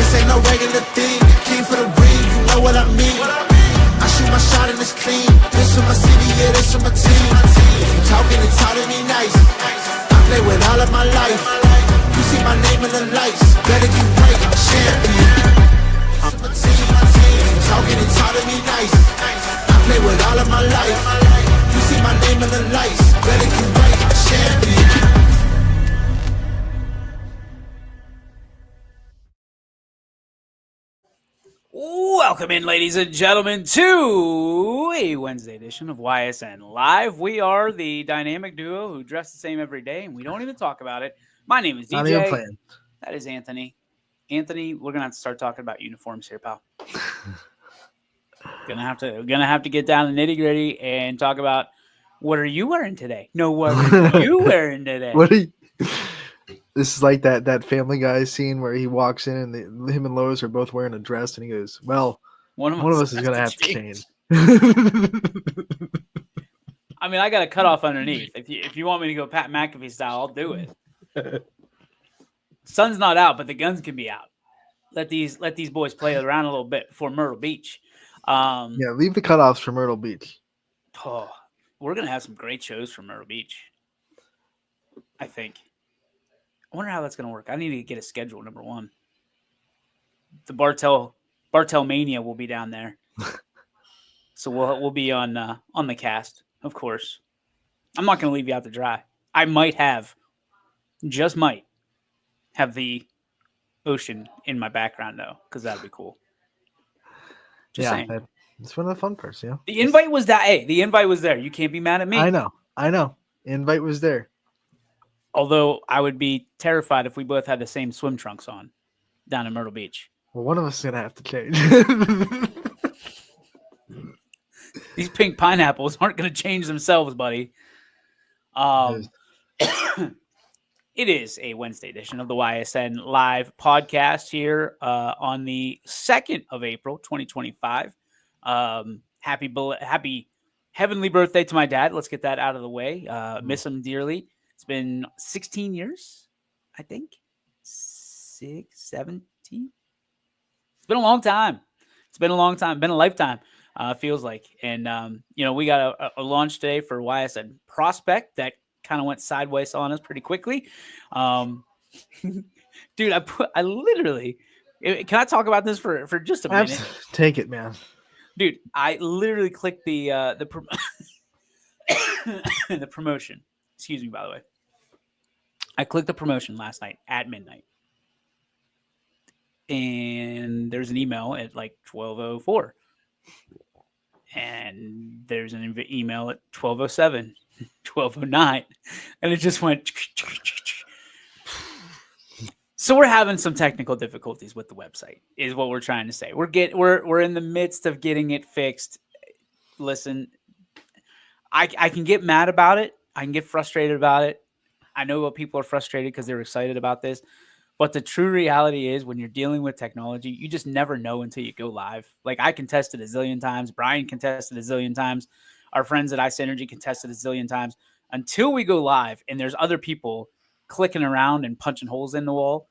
This ain't no regular thing. Came for the ring, you know what I mean. I shoot my shot and it's clean. This for my city, yeah, this for my team. If you talking and talk to me nice, I play with all of my life. You see my name in the lights, better get right, I'm a champion. I'm a team. If you talking and talk to me nice, I play with all of my life. You see my name in the lights, better get right, I'm a champion. Welcome in, ladies and gentlemen, to a Wednesday edition of YSN Live. We are the dynamic duo who dress the same every day, and we don't even talk about it. My name is DJ. Not even playing. That is Anthony. Anthony, we're gonna have to start talking about uniforms here, pal. Gonna have to get down to nitty gritty and talk about what are you wearing today? No, what are you wearing today? What are you? This is like that Family Guy scene where he walks in and him and Lois are both wearing a dress, and he goes, "Well, one of us is gonna have to change." I mean, I got a cut off underneath. If you want me to go Pat McAfee style, I'll do it. Sun's not out, but the guns can be out. Let these boys play around a little bit before Myrtle Beach. Yeah, leave the cutoffs for Myrtle Beach. Oh, we're gonna have some great shows from Myrtle Beach, I think. I wonder how that's going to work. I need to get a schedule, number one. The Bartel Mania will be down there. So we'll be on the cast, of course. I'm not going to leave you out to dry. I just might have the ocean in my background, though, because that would be cool. Just saying. It's one of the fun parts, yeah. The invite was that. Hey, the invite was there. You can't be mad at me. I know. Invite was there. Although I would be terrified if we both had the same swim trunks on down in Myrtle Beach. Well, one of us is going to have to change. These pink pineapples aren't going to change themselves, buddy. It is a Wednesday edition of the YSN Live podcast here on the 2nd of April, 2025. Happy heavenly birthday to my dad. Let's get that out of the way. Miss him dearly. It's been 16 years, I think. 17. It's been a long time. Been a lifetime, feels like. And, we got a launch today for YSN Prospect that kind of went sideways on us pretty quickly. Dude, I literally, can I talk about this for just a minute? Take it, man. Dude, I literally clicked the the promotion. Excuse me, by the way. I clicked the promotion last night at midnight. And there's an email at like 12:04. And there's an email at 12:07, 12:09. And it just went. So we're having some technical difficulties with the website, is what we're trying to say. We're in the midst of getting it fixed. Listen, I can get mad about it. I can get frustrated about it. I know what people are frustrated because they're excited about this. But the true reality is when you're dealing with technology, you just never know until you go live. Like I can test it a zillion times. Brian can test it a zillion times. Our friends at Ice Energy can test it a zillion times. Until we go live and there's other people clicking around and punching holes in the wall,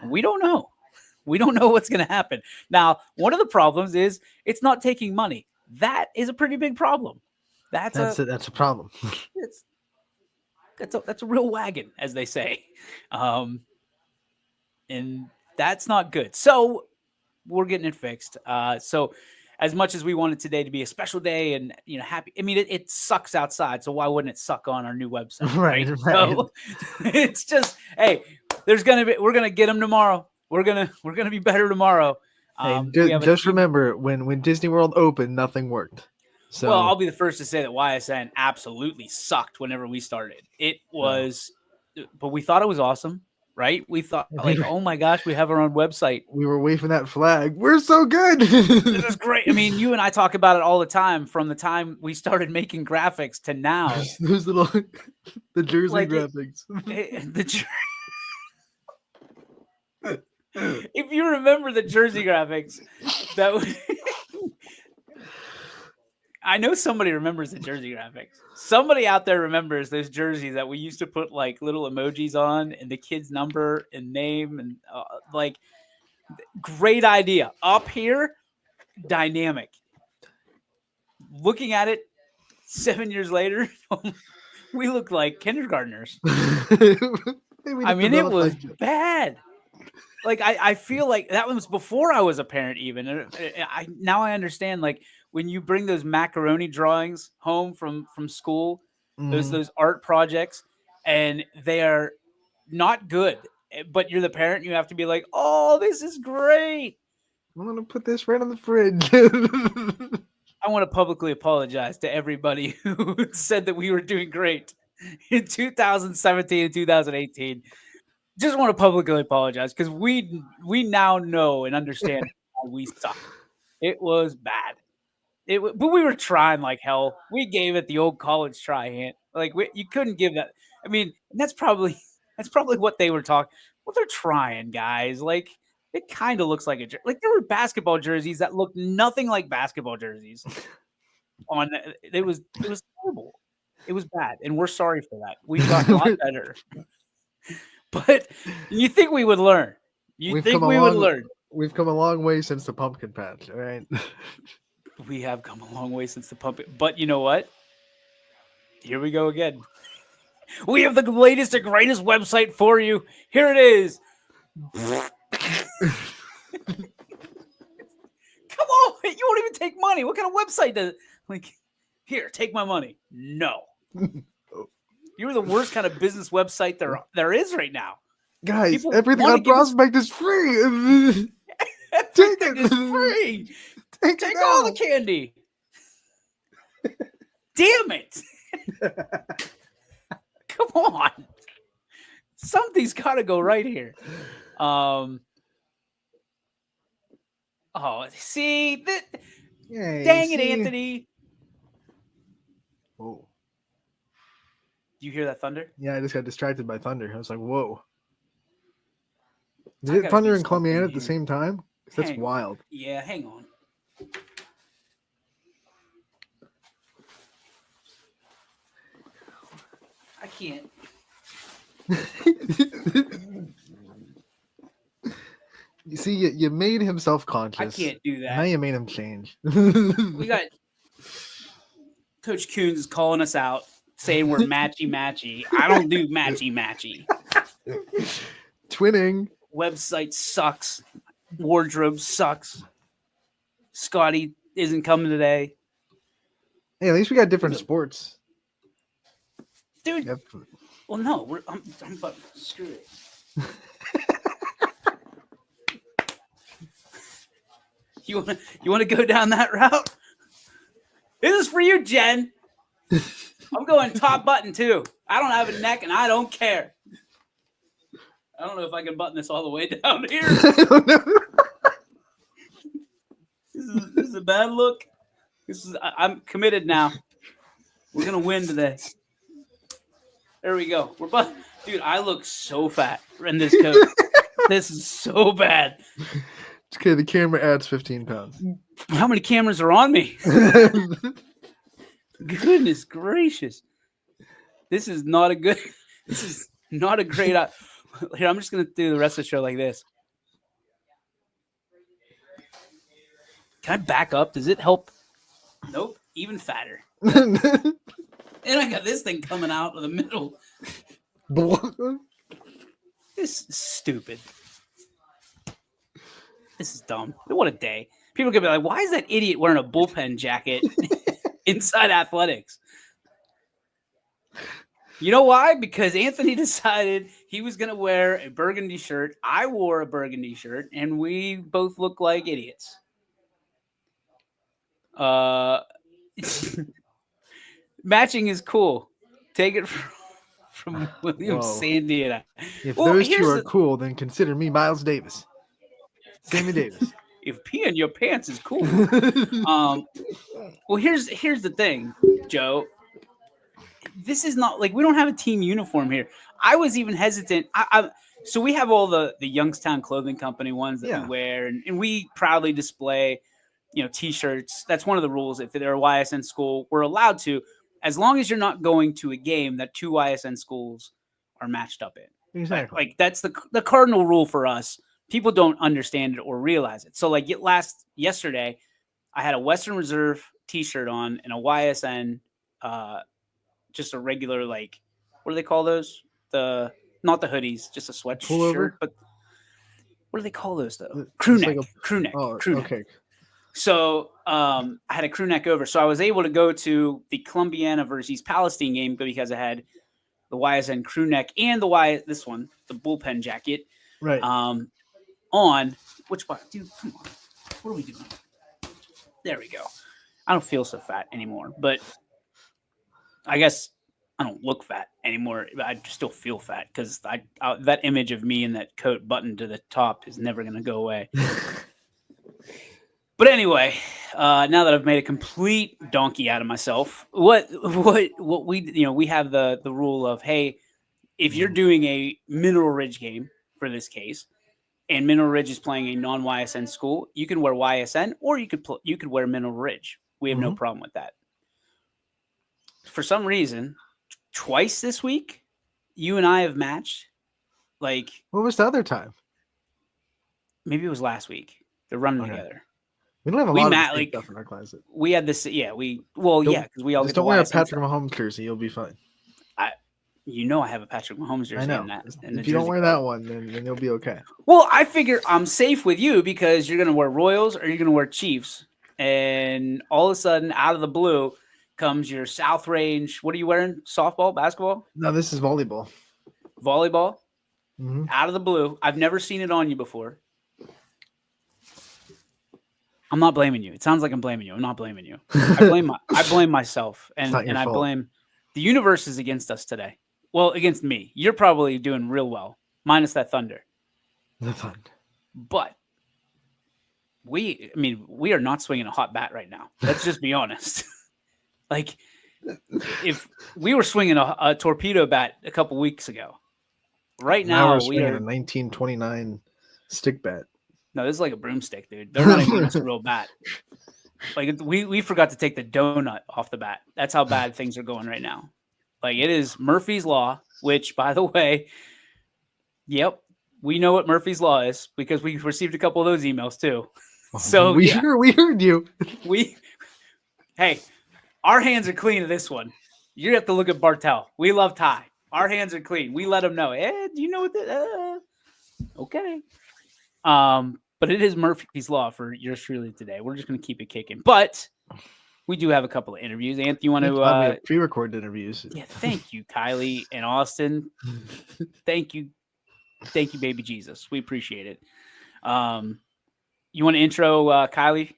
we don't know. We don't know what's going to happen. Now, one of the problems is it's not taking money. That is a pretty big problem. That's a problem. That's a real wagon, as they say. And that's not good. So we're getting it fixed. So as much as we wanted today to be a special day and, happy, I mean, it sucks outside. So why wouldn't it suck on our new website? Right. So it's just, hey, we're going to get them tomorrow. We're going to be better tomorrow. Just remember when Disney World opened, nothing worked. So, well, I'll be the first to say that YSN absolutely sucked whenever we started. It was, but we thought it was awesome, right? We thought, like, oh my gosh, we have our own website. We were waving that flag. We're so good. This is great. I mean, you and I talk about it all the time from the time we started making graphics to now. Those little, the jersey graphics. If you remember the jersey graphics, that was. I know somebody remembers the jersey graphics. Somebody out there remembers those jerseys that we used to put like little emojis on and the kid's number and name and Great idea. Up here, dynamic. Looking at it 7 years later, we look like kindergartners. I mean, it was bad. Like, I feel like that was before I was a parent even. And now I understand, like, when you bring those macaroni drawings home from school, those art projects, and they are not good, but you're the parent, you have to be like, oh, this is great. I'm going to put this right on the fridge. I want to publicly apologize to everybody who said that we were doing great in 2017 and 2018. Just want to publicly apologize because we now know and understand how we suck. It was bad. But we were trying like hell. We gave it the old college try, Hint. Like you couldn't give that. I mean, that's probably what they were talking. Well, they're trying, guys. Like it kind of looks like a like there were basketball jerseys that looked nothing like basketball jerseys. It was terrible. It was bad, and we're sorry for that. We got a lot better. But you think we would learn? We've come a long way since the pumpkin patch, all right? We have come a long way since the pumpkin. But you know what? Here we go again. We have the latest and greatest website for you. Here it is. Come on. You won't even take money. What kind of website does it? Like, here, take my money. No. You're the worst kind of business website there is right now. Guys, people everything on Prospect is free. Everything is free. Take all the candy. Damn it. Come on. Something's got to go right here. Oh, see? Dang it, Anthony. Whoa. Do you hear that thunder? Yeah, I just got distracted by thunder. I was like, whoa. Did it thunder in Columbiana at the same time? That's wild. Yeah, hang on. I can't. You see, you made him self-conscious. I can't do that. Now you made him change. We got Coach Coons is calling us out, saying we're matchy-matchy. I don't do matchy-matchy. Twinning. Website sucks. Wardrobe sucks. Scotty isn't coming today. Hey, at least we got different sports. Dude. Yep. Well, no, I'm about screw it. You want to go down that route? This is for you, Jen. I'm going top button too. I don't have a neck and I don't care. I don't know if I can button this all the way down here. This is a bad look. I'm committed now. We're gonna win today. There we go. Dude, I look so fat in this coat. This is so bad. It's okay. The camera adds 15 pounds. How many cameras are on me? Goodness gracious. This is not a great. Here, I'm just going to do the rest of the show like this. Can I back up? Does it help? Nope. Even fatter. And I got this thing coming out of the middle. This is stupid. This is dumb. What a day. People are going to be like, why is that idiot wearing a bullpen jacket inside athletics? You know why? Because Anthony decided he was going to wear a burgundy shirt. I wore a burgundy shirt, and we both look like idiots. Matching is cool. Take it from William Sandy and I. If those two are cool, then consider me Miles Davis. Sammy Davis. If pee in your pants is cool. Well, here's the thing, Joe. This is not like we don't have a team uniform here. I was even hesitant. So we have all the Youngstown Clothing Company ones that we wear, and we proudly display, T-shirts. That's one of the rules. If they're a YSN school, we're allowed to, as long as you're not going to a game that two YSN schools are matched up in. Exactly. Like that's the cardinal rule for us people don't understand it or realize it. So like yesterday, I had a Western Reserve T-shirt on and a YSN, just a regular, like, what do they call those? Not the hoodies, just a sweatshirt. Pullover? But what do they call those though? Crew neck. Crew neck. Oh, crew okay. neck. So I had a crew neck over. So I was able to go to the Columbiana versus East Palestine game because I had the YSN crew neck and the bullpen jacket. Right. On which part? Dude, come on. What are we doing? There we go. I don't feel so fat anymore, but I guess I don't look fat anymore. I still feel fat because that image of me in that coat buttoned to the top is never going to go away. But anyway, now that I've made a complete donkey out of myself, what we have the rule of, hey, if you're doing a Mineral Ridge game for this case, and Mineral Ridge is playing a non-YSN school, you can wear YSN or you could wear Mineral Ridge. We have no problem with that. For some reason, twice this week, you and I have matched. Like, what was the other time? Maybe it was last week. They're running together. We don't have a lot of stuff in our closet. We had this. Yeah, because we all just don't wear a Patrick Mahomes jersey. You'll be fine. I have a Patrick Mahomes jersey. I know. If you don't wear that one, then you'll be okay. Well, I figure I'm safe with you because you're going to wear Royals or you're going to wear Chiefs. And all of a sudden, out of the blue, comes your South Range. What are you wearing? Softball? Basketball? No, this is volleyball. Volleyball? Mm-hmm. Out of the blue. I've never seen it on you before. I'm not blaming you. It sounds like I'm blaming you. I'm not blaming you. I blame myself. And I blame the universe is against us today. Well, against me. You're probably doing real well, minus that thunder. The thunder. But we are not swinging a hot bat right now. Let's just be honest. Like, if we were swinging a torpedo bat a couple weeks ago, right now we're swinging a 1929 stick bat. No, this is like a broomstick, dude. They're not even a real bat. Like, we forgot to take the donut off the bat. That's how bad things are going right now. Like, it is Murphy's Law, which, by the way, yep, we know what Murphy's Law is because we received a couple of those emails too. So we heard you. Hey, our hands are clean to this one. You have to look at Bartel. We love Ty. Our hands are clean. We let him know. Do you know what? Okay. But it is Murphy's Law for yours truly today. We're just going to keep it kicking. But we do have a couple of interviews. Anthony, you want to pre-recorded interviews? Yeah, thank you, Kylie and Austin. Thank you, baby Jesus. We appreciate it. You want to intro Kylie?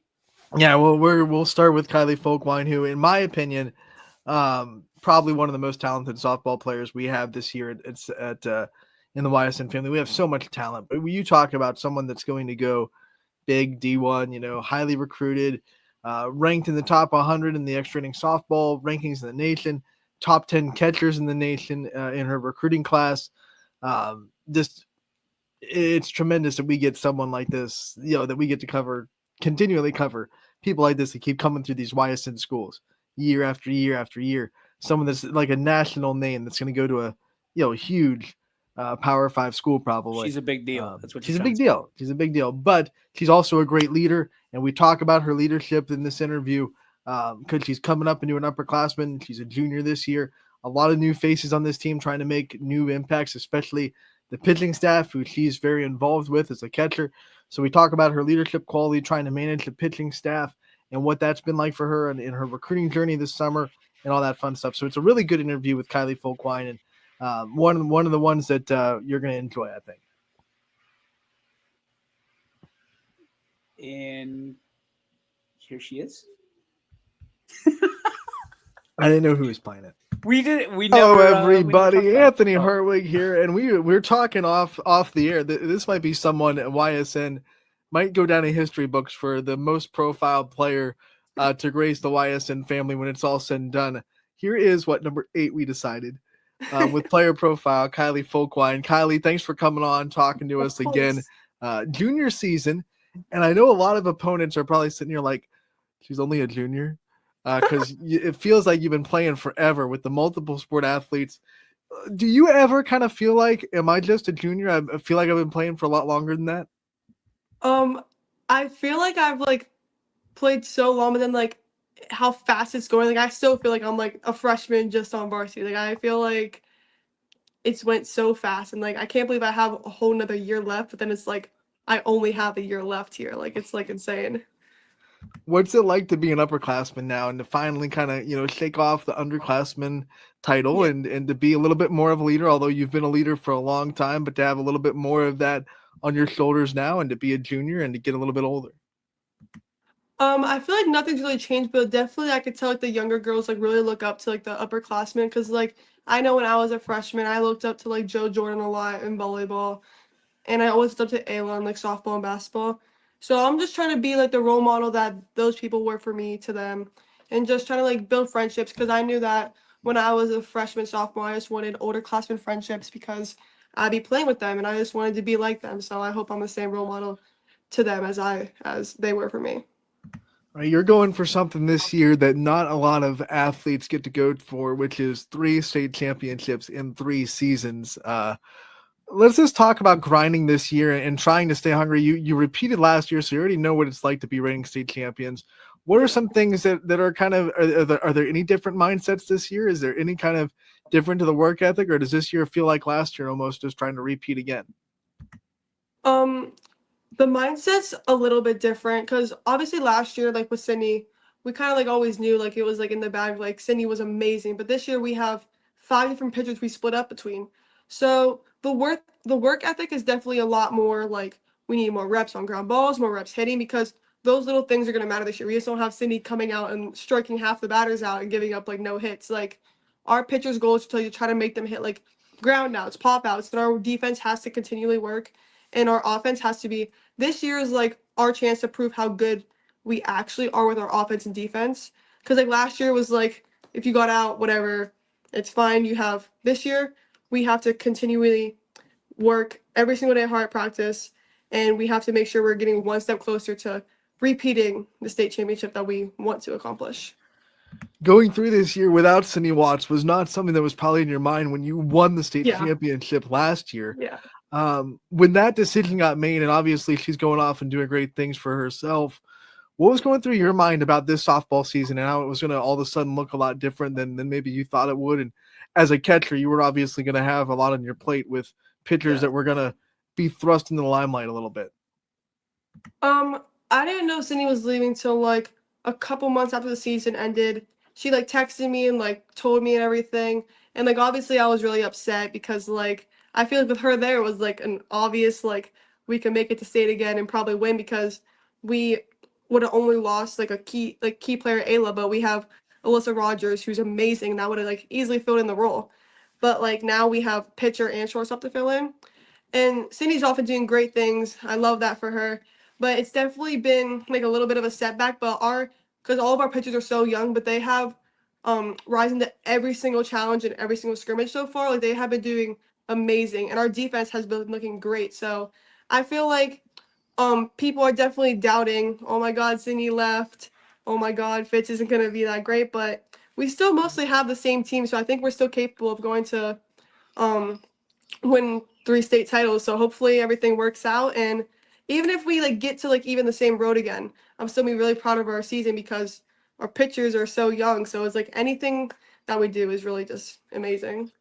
Yeah, well, we'll start with Kylie Folkwine, who, in my opinion, probably one of the most talented softball players we have this year in the YSN family. We have so much talent, but you talk about someone that's going to go big D1, highly recruited, ranked in the top 100 in the extra inning softball rankings in the nation, top 10 catchers in the nation in her recruiting class. It's tremendous that we get someone like this, that we get to continually cover people like this that keep coming through these YSN schools year after year after year. Someone that's like a national name that's going to go to a huge Power 5 school probably. She's a big deal. That's what she's a big deal. She's a big deal, but she's also a great leader. And we talk about her leadership in this interview because she's coming up into an upperclassman. She's a junior this year. A lot of new faces on this team trying to make new impacts, especially the pitching staff, who she's very involved with as a catcher. So we talk about her leadership quality, trying to manage the pitching staff and what that's been like for her in her recruiting journey this summer and all that fun stuff. So it's a really good interview with Kylie Folkwine, and one of the ones that you're going to enjoy, I think. And here she is. I didn't know who was playing it. We did. Hello, everybody. Anthony Hartwig here, and we're talking off the air. This might be someone at YSN might go down in history books for the most profiled player to grace the YSN family when it's all said and done. Here is what number 8 we decided with player profile Kylie Folkwine. Kylie, thanks for coming on, talking to us again. Junior season, and I know a lot of opponents are probably sitting here like, she's only a junior. Because it feels like you've been playing forever with the multiple sport athletes. Do you ever kind of feel like, am I just a junior? I feel like I've been playing for a lot longer than that. Um, I feel like I've like played so long, but then like how fast it's going, like I still feel like I'm like a freshman just on varsity. Like I feel like it's went so fast, and like I can't believe I have a whole nother year left, but then it's like I only have a year left here. Like it's like insane. What's it like to be an upperclassman now and to finally kind of, shake off the underclassman title Yeah. and to be a little bit more of a leader, although you've been a leader for a long time, but to have a little bit more of that on your shoulders now and to be a junior and to get a little bit older? I feel like nothing's really changed, but definitely I could tell like the younger girls like really look up to like the upperclassmen because like I know when I was a freshman, I looked up to like Joe Jordan a lot in volleyball, and I always looked up to Ayla in like softball and basketball. So I'm just trying to be like the role model that those people were for me to them, and just trying to like build friendships because I knew that when I was a freshman, sophomore, I just wanted older classmen friendships because I'd be playing with them and I just wanted to be like them. So I hope I'm the same role model to them as they were for me. Right, you're going for something this year that not a lot of athletes get to go for, which is 3 state championships in 3 seasons. Let's just talk about grinding this year and trying to stay hungry. You repeated last year, so you already know what it's like to be reigning state champions. What are some things that are kind of are there any different mindsets this year? Is there any kind of different to the work ethic, or does this year feel like last year, almost just trying to repeat again? Um, the mindset's a little bit different because obviously last year, like with Sydney, we kind of like always knew like it was like in the bag. Like Sydney was amazing, but this year we have 5 different pitchers we split up between. So the work ethic is definitely a lot more like we need more reps on ground balls, more reps hitting because those little things are gonna matter this year. We just don't have Sydney coming out and striking half the batters out and giving up like no hits. Like our pitchers' goal is to try to make them hit like ground outs, pop outs. And our defense has to continually work, and our offense has to be this year is like our chance to prove how good we actually are with our offense and defense. Because like last year was like if you got out, whatever, it's fine. You have this year, we have to continually work every single day hard at practice, and we have to make sure we're getting one step closer to repeating the state championship that we want to accomplish. Going through this year without Cindy Watts was not something that was probably in your mind when you won the state Yeah, championship last year. yeah. When that decision got made, and obviously she's going off and doing great things for herself, what was going through your mind about this softball season and how it was going to all of a sudden look a lot different than maybe you thought it would? And as a catcher, you were obviously going to have a lot on your plate with pitchers Yeah. that were going to be thrust into the limelight a little bit. I didn't know Sydney was leaving till like a couple months after the season ended. She like texted me and like told me and everything. And like obviously I was really upset because like I feel like with her there it was like an obvious like we can make it to state again and probably win because we would have only lost like a key player Ayla, but we have Alyssa Rogers who's amazing and that would have like easily filled in the role. But like now we have pitcher and shortstop to fill in. And Cindy's often doing great things. I love that for her. But it's definitely been like a little bit of a setback. But because all of our pitchers are so young, but they have risen to every single challenge and every single scrimmage so far. Like they have been doing amazing, and our defense has been looking great. So I feel like people are definitely doubting. Oh my God, Cindy left. Oh my God, Fitz isn't gonna be that great. But we still mostly have the same team, so I think we're still capable of going to um win 3 state titles. So hopefully everything works out. And even if we like get to like even the same road again, I'm still be really proud of our season because our pitchers are so young. So it's like anything that we do is really just amazing.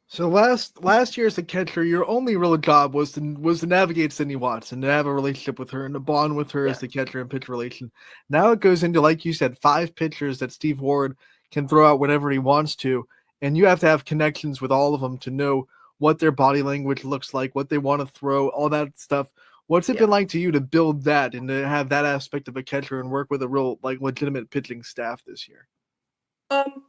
So last year as a catcher, your only real job was to navigate Sydney Watts and to have a relationship with her and to bond with her Yeah. as the catcher and pitcher relation. Now it goes into, like you said, 5 pitchers that Steve Ward can throw out whenever he wants to, and you have to have connections with all of them to know what their body language looks like, what they want to throw, all that stuff. What's it Yeah. been like to you to build that and to have that aspect of a catcher and work with a real like legitimate pitching staff this year? Um,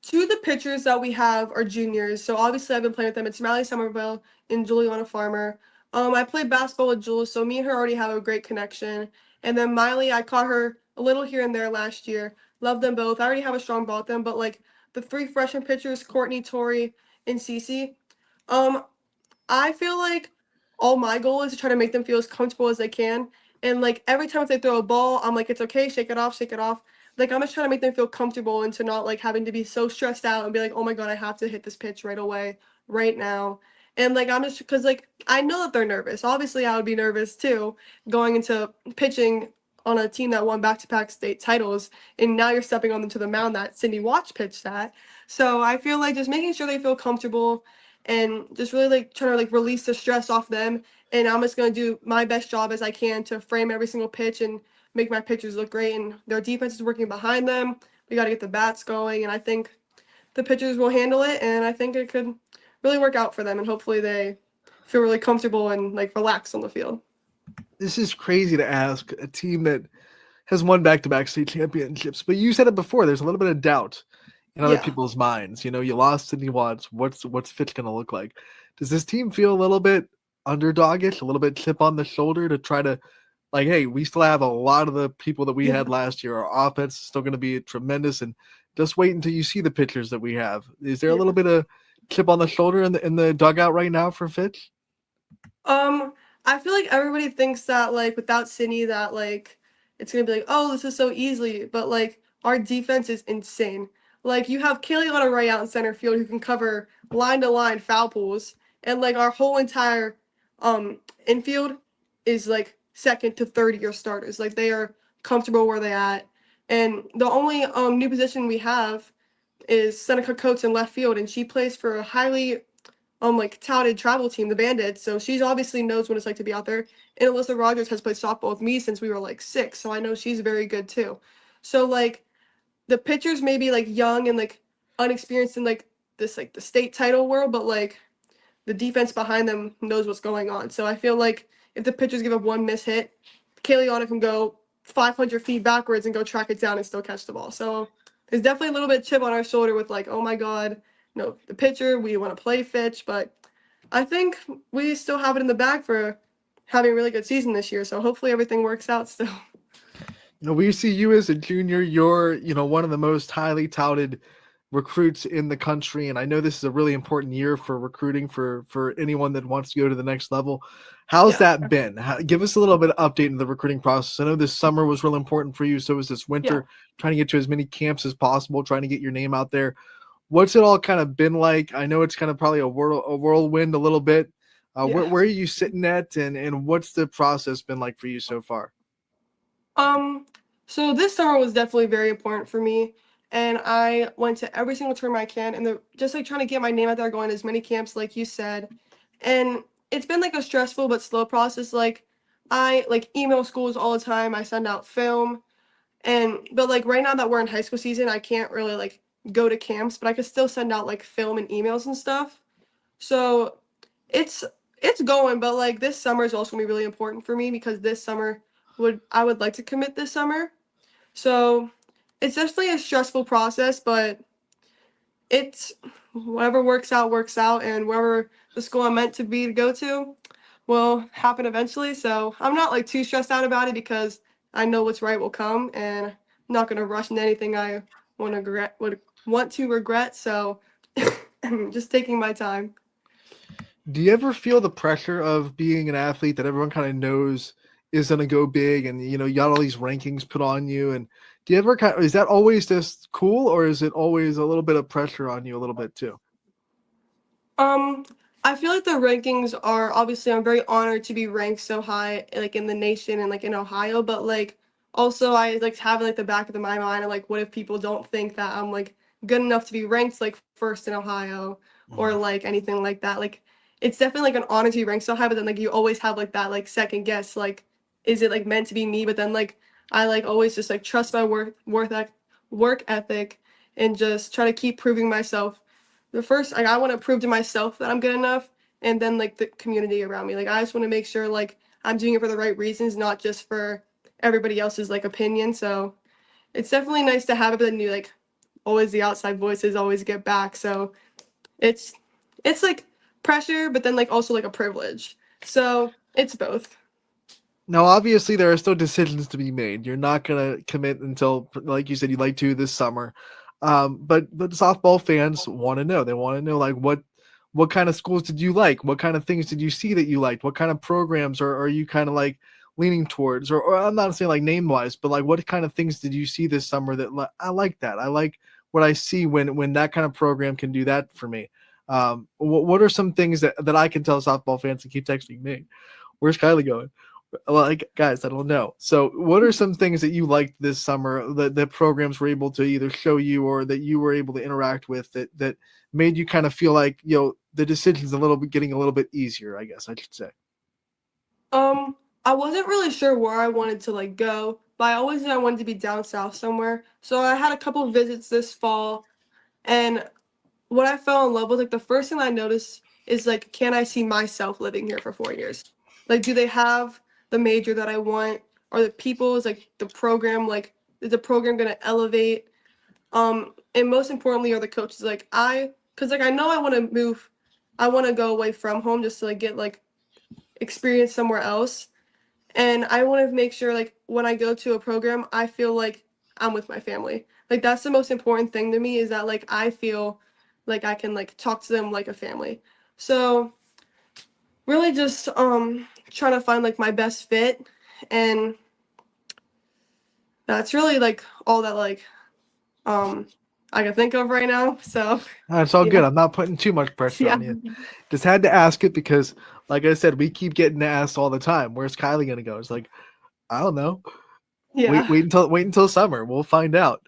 Two of the pitchers that we have are juniors. So obviously I've been playing with them. It's Mally Somerville and Juliana Farmer. I played basketball with Jules, so me and her already have a great connection. And then Miley, I caught her a little here and there last year. Love them both. I already have a strong bond with them, but like the 3 freshman pitchers, Courtney, Tori, and Cece, um, I feel like all my goal is to try to make them feel as comfortable as they can. And like every time if they throw a ball, I'm like, it's okay, shake it off, shake it off. Like I'm just trying to make them feel comfortable and to not like having to be so stressed out and be like, oh my God, I have to hit this pitch right away, right now. And like I'm just because like I know that they're nervous. Obviously, I would be nervous too going into pitching on a team that won back-to-back state titles, and now you're stepping on them to the mound that Cindy Watch pitched at. So I feel like just making sure they feel comfortable and just really like trying to like release the stress off them. And I'm just gonna do my best job as I can to frame every single pitch and make my pitchers look great. And their defense is working behind them. We got to get the bats going, and I think the pitchers will handle it. And I think it could really work out for them, and hopefully they feel really comfortable and like relaxed on the field. This is crazy to ask a team that has won back-to-back state championships, but you said it before. There's a little bit of doubt in other Yeah. people's minds. You know, you lost Sydney Watts. What's Fitch going to look like? Does this team feel a little bit underdogish, a little bit chip on the shoulder to try to, like, hey, we still have a lot of the people that we had last year. Our offense is still going to be tremendous, and just wait until you see the pitchers that we have. Is there a little bit of chip on the shoulder in the dugout right now for Fitch? I feel like everybody thinks that like without Sydney that like it's gonna be like, oh, this is so easily, but like our defense is insane. Like you have Kaylee Ray out in center field who can cover line to line foul pools, and like our whole entire infield is like second to third year starters. Like they are comfortable where they at. And the only new position we have is Seneca Coates in left field, and she plays for a highly like touted travel team, the Bandits. So she's obviously knows what it's like to be out there. And Alyssa Rogers has played softball with me since we were like 6, so I know she's very good too. So like the pitchers may be like young and like unexperienced in like this like the state title world, but like the defense behind them knows what's going on. So I feel like if the pitchers give up one miss hit, Kaylee can go 500 feet backwards and go track it down and still catch the ball. So there's definitely a little bit of chip on our shoulder with like, oh my God, no, the pitcher, we want to play Fitch, but I think we still have it in the bag for having a really good season this year. So hopefully everything works out still. You know, we see you as a junior. You're, you know, one of the most highly touted recruits in the country, and I know this is a really important year for recruiting for anyone that wants to go to the next level. How's that been? Give us a little bit of update in the recruiting process. I know this summer was real important for you, so was this winter, trying to get to as many camps as possible, trying to get your name out there. What's it all kind of been like? I know it's kind of probably a whirlwind a little bit. Where are you sitting at, and what's the process been like for you so far? So this summer was definitely very important for me, and I went to every single tournament I can, and just like trying to get my name out there, going to as many camps like you said. And it's been like a stressful but slow process. Like I like email schools all the time. I send out film, but like right now that we're in high school season, I can't really like go to camps, but I could still send out like film and emails and stuff. So it's going, but like this summer is also gonna be really important for me because this summer I would like to commit this summer. So it's definitely a stressful process, but it's whatever works out, and wherever the school I'm meant to be to go to will happen eventually. So I'm not like too stressed out about it because I know what's right will come, and I'm not gonna rush into anything I would want to regret. So I'm just taking my time. Do you ever feel the pressure of being an athlete that everyone kind of knows is going to go big, and you know, you got all these rankings put on you? And do you ever is that always just cool, or is it always a little bit of pressure on you a little bit too? I feel like the rankings are obviously, I'm very honored to be ranked so high like in the nation and like in Ohio, but like also I like have like the back of my mind of like, what if people don't think that I'm like good enough to be ranked like first in Ohio or like anything like that. Like it's definitely like an honor to be ranked so high, but then like you always have like that like second guess, like is it like meant to be me? But then like I like always just like trust my work ethic and just try to keep proving myself. The first, like I want to prove to myself that I'm good enough, and then like the community around me. Like I just want to make sure like I'm doing it for the right reasons, not just for everybody else's like opinion. So it's definitely nice to have it, but then you like always the outside voices always get back. So it's like pressure, but then like also like a privilege. So it's both. Now, obviously, there are still decisions to be made. You're not going to commit until, like you said, you'd like to this summer. But softball fans want to know. They want to know, like, what kind of schools did you like? What kind of things did you see that you liked? What kind of programs are you kind of like leaning towards? Or I'm not saying like name-wise, but like what kind of things did you see this summer that I like that? I like what I see when that kind of program can do that for me. What are some things that I can tell softball fans to keep texting me? Where's Kylie going? Like, guys, I don't know. So what are some things that you liked this summer that programs were able to either show you or that you were able to interact with that made you kind of feel like, the decision's getting a little bit easier, I guess I should say? I wasn't really sure where I wanted to like go, but I always knew I wanted to be down south somewhere. So I had a couple of visits this fall, and what I fell in love with, like the first thing I noticed is like, can I see myself living here for 4 years? Like, do they have the major that I want? Are the people, is like the program, like is the program gonna elevate? And most importantly, are the coaches because like I know I want to move, I want to go away from home just to like get like experience somewhere else. And I want to make sure like when I go to a program, I feel like I'm with my family. Like that's the most important thing to me, is that like I feel like I can like talk to them like a family. So really just trying to find like my best fit, and that's really like all that like I can think of right now. So It's all yeah. good. I'm not putting too much pressure on you. Just had to ask it because, like I said, we keep getting asked all the time. Where's Kylie gonna go? It's like, I don't know. Yeah. Wait until summer. We'll find out.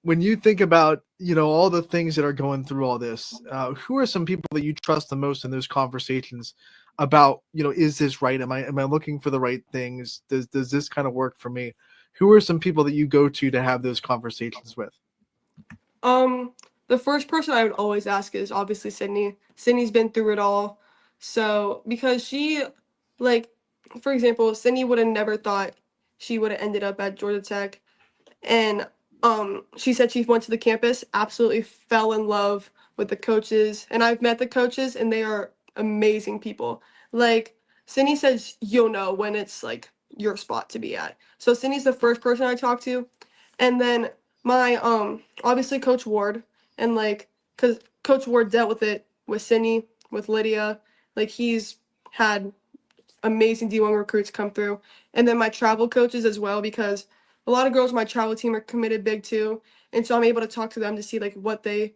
When you think about all the things that are going through all this, who are some people that you trust the most in those conversations about is this right? Am I looking for the right things? Does this kind of work for me? Who are some people that you go to have those conversations with? The first person I would always ask is obviously Sydney. Sydney's been through it all. So because she, like, for example, Sydney would have never thought she would have ended up at Georgia Tech. And she said she went to the campus, absolutely fell in love with the coaches. And I've met the coaches and they are amazing people. Like Sydney says you'll know when it's like your spot to be at. So Sydney's the first person I talk to. And then my obviously Coach Ward, and like because Coach Ward dealt with it with Sydney, with Lydia, like he's had amazing D1 recruits come through. And then my travel coaches as well, because a lot of girls on my travel team are committed big too, and so I'm able to talk to them to see like what they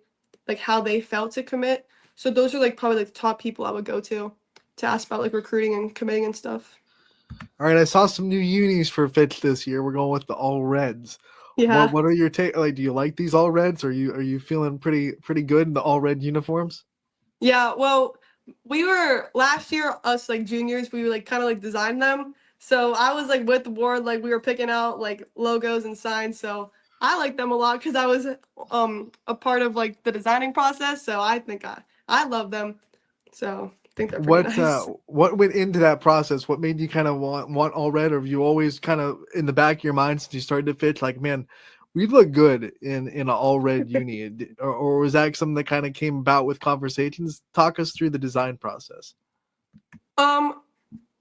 like, how they felt to commit. So those are like probably like the top people I would go to ask about like recruiting and committing and stuff. All right, I saw some new unis for Fitch this year. We're going with the all reds. Yeah. What are your take? Like, do you like these all reds? Are you feeling pretty good in the all red uniforms? Yeah, well, we were last year, us like juniors, we like kind of like designed them. So I was like with the board, like we were picking out like logos and signs. So I like them a lot because I was a part of like the designing process. So I think I love them. So I think they're pretty nice. What went into that process? What made you kind of want all red, or have you always kind of in the back of your mind since you started to Fitch, like, man, we look good in an all red uni, or was that something that kind of came about with conversations? Talk us through the design process.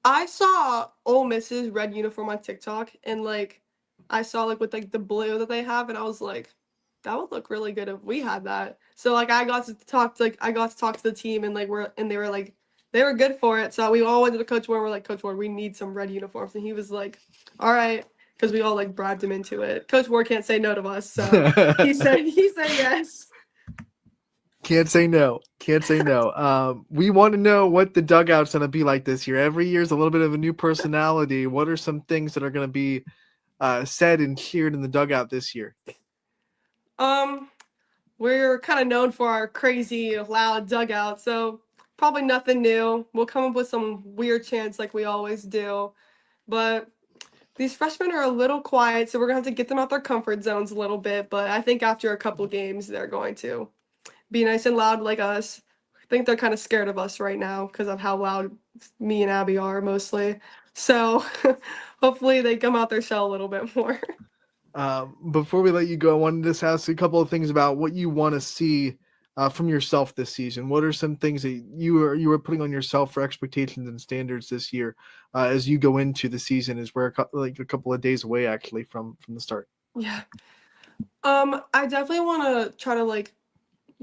I saw Ole Miss's red uniform on TikTok, and like I saw like with like the blue that they have, and I was like, that would look really good if we had that. So like I got to talk to the team, and like they were good for it. So we all went to the Coach Ward. We're like, Coach Ward, we need some red uniforms, and he was like, all right, because we all like bribed him into it. Coach Ward can't say no to us, so he said yes. Can't say no. We want to know what the dugout's going to be like this year. Every year's a little bit of a new personality. What are some things that are going to be said and cheered in the dugout this year? We're kind of known for our crazy, loud dugout, so probably nothing new. We'll come up with some weird chants like we always do, but these freshmen are a little quiet, so we're going to have to get them out their comfort zones a little bit, but I think after a couple games, they're going to be nice and loud like us. I think they're kind of scared of us right now because of how loud me and Abby are mostly. So hopefully they come out their shell a little bit more. Before we let you go, I wanted to just ask a couple of things about what you want to see from yourself this season. What are some things that you were putting on yourself for expectations and standards this year as you go into the season? As we're a couple of days away actually from the start. Yeah. I definitely want to try to like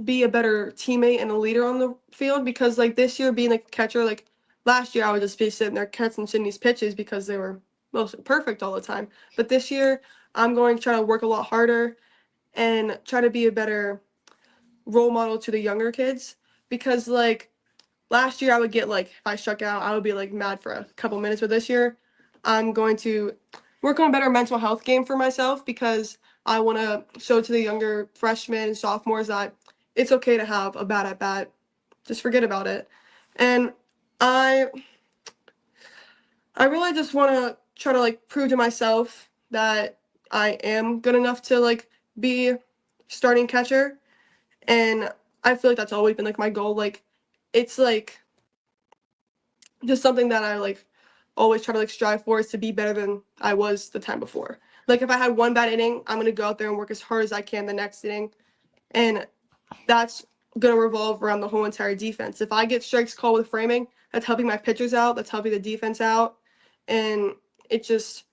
be a better teammate and a leader on the field, because like this year being like a catcher, like last year I would just be sitting there catching Sydney's pitches because they were mostly perfect all the time. But this year I'm going to try to work a lot harder and try to be a better role model to the younger kids. because like last year I would get like if I struck out, I would be like mad for a couple minutes. But this year, I'm going to work on a better mental health game for myself because I want to show to the younger freshmen and sophomores that it's okay to have a bad at bat. Just forget about it. And I really just want to try to like prove to myself that I am good enough to like be starting catcher. And I feel like that's always been like my goal. Like it's like just something that I like always try to like strive for is to be better than I was the time before. Like if I had one bad inning, I'm gonna go out there and work as hard as I can the next inning. And that's gonna revolve around the whole entire defense. If I get strikes called with framing, that's helping my pitchers out, that's helping the defense out. And that's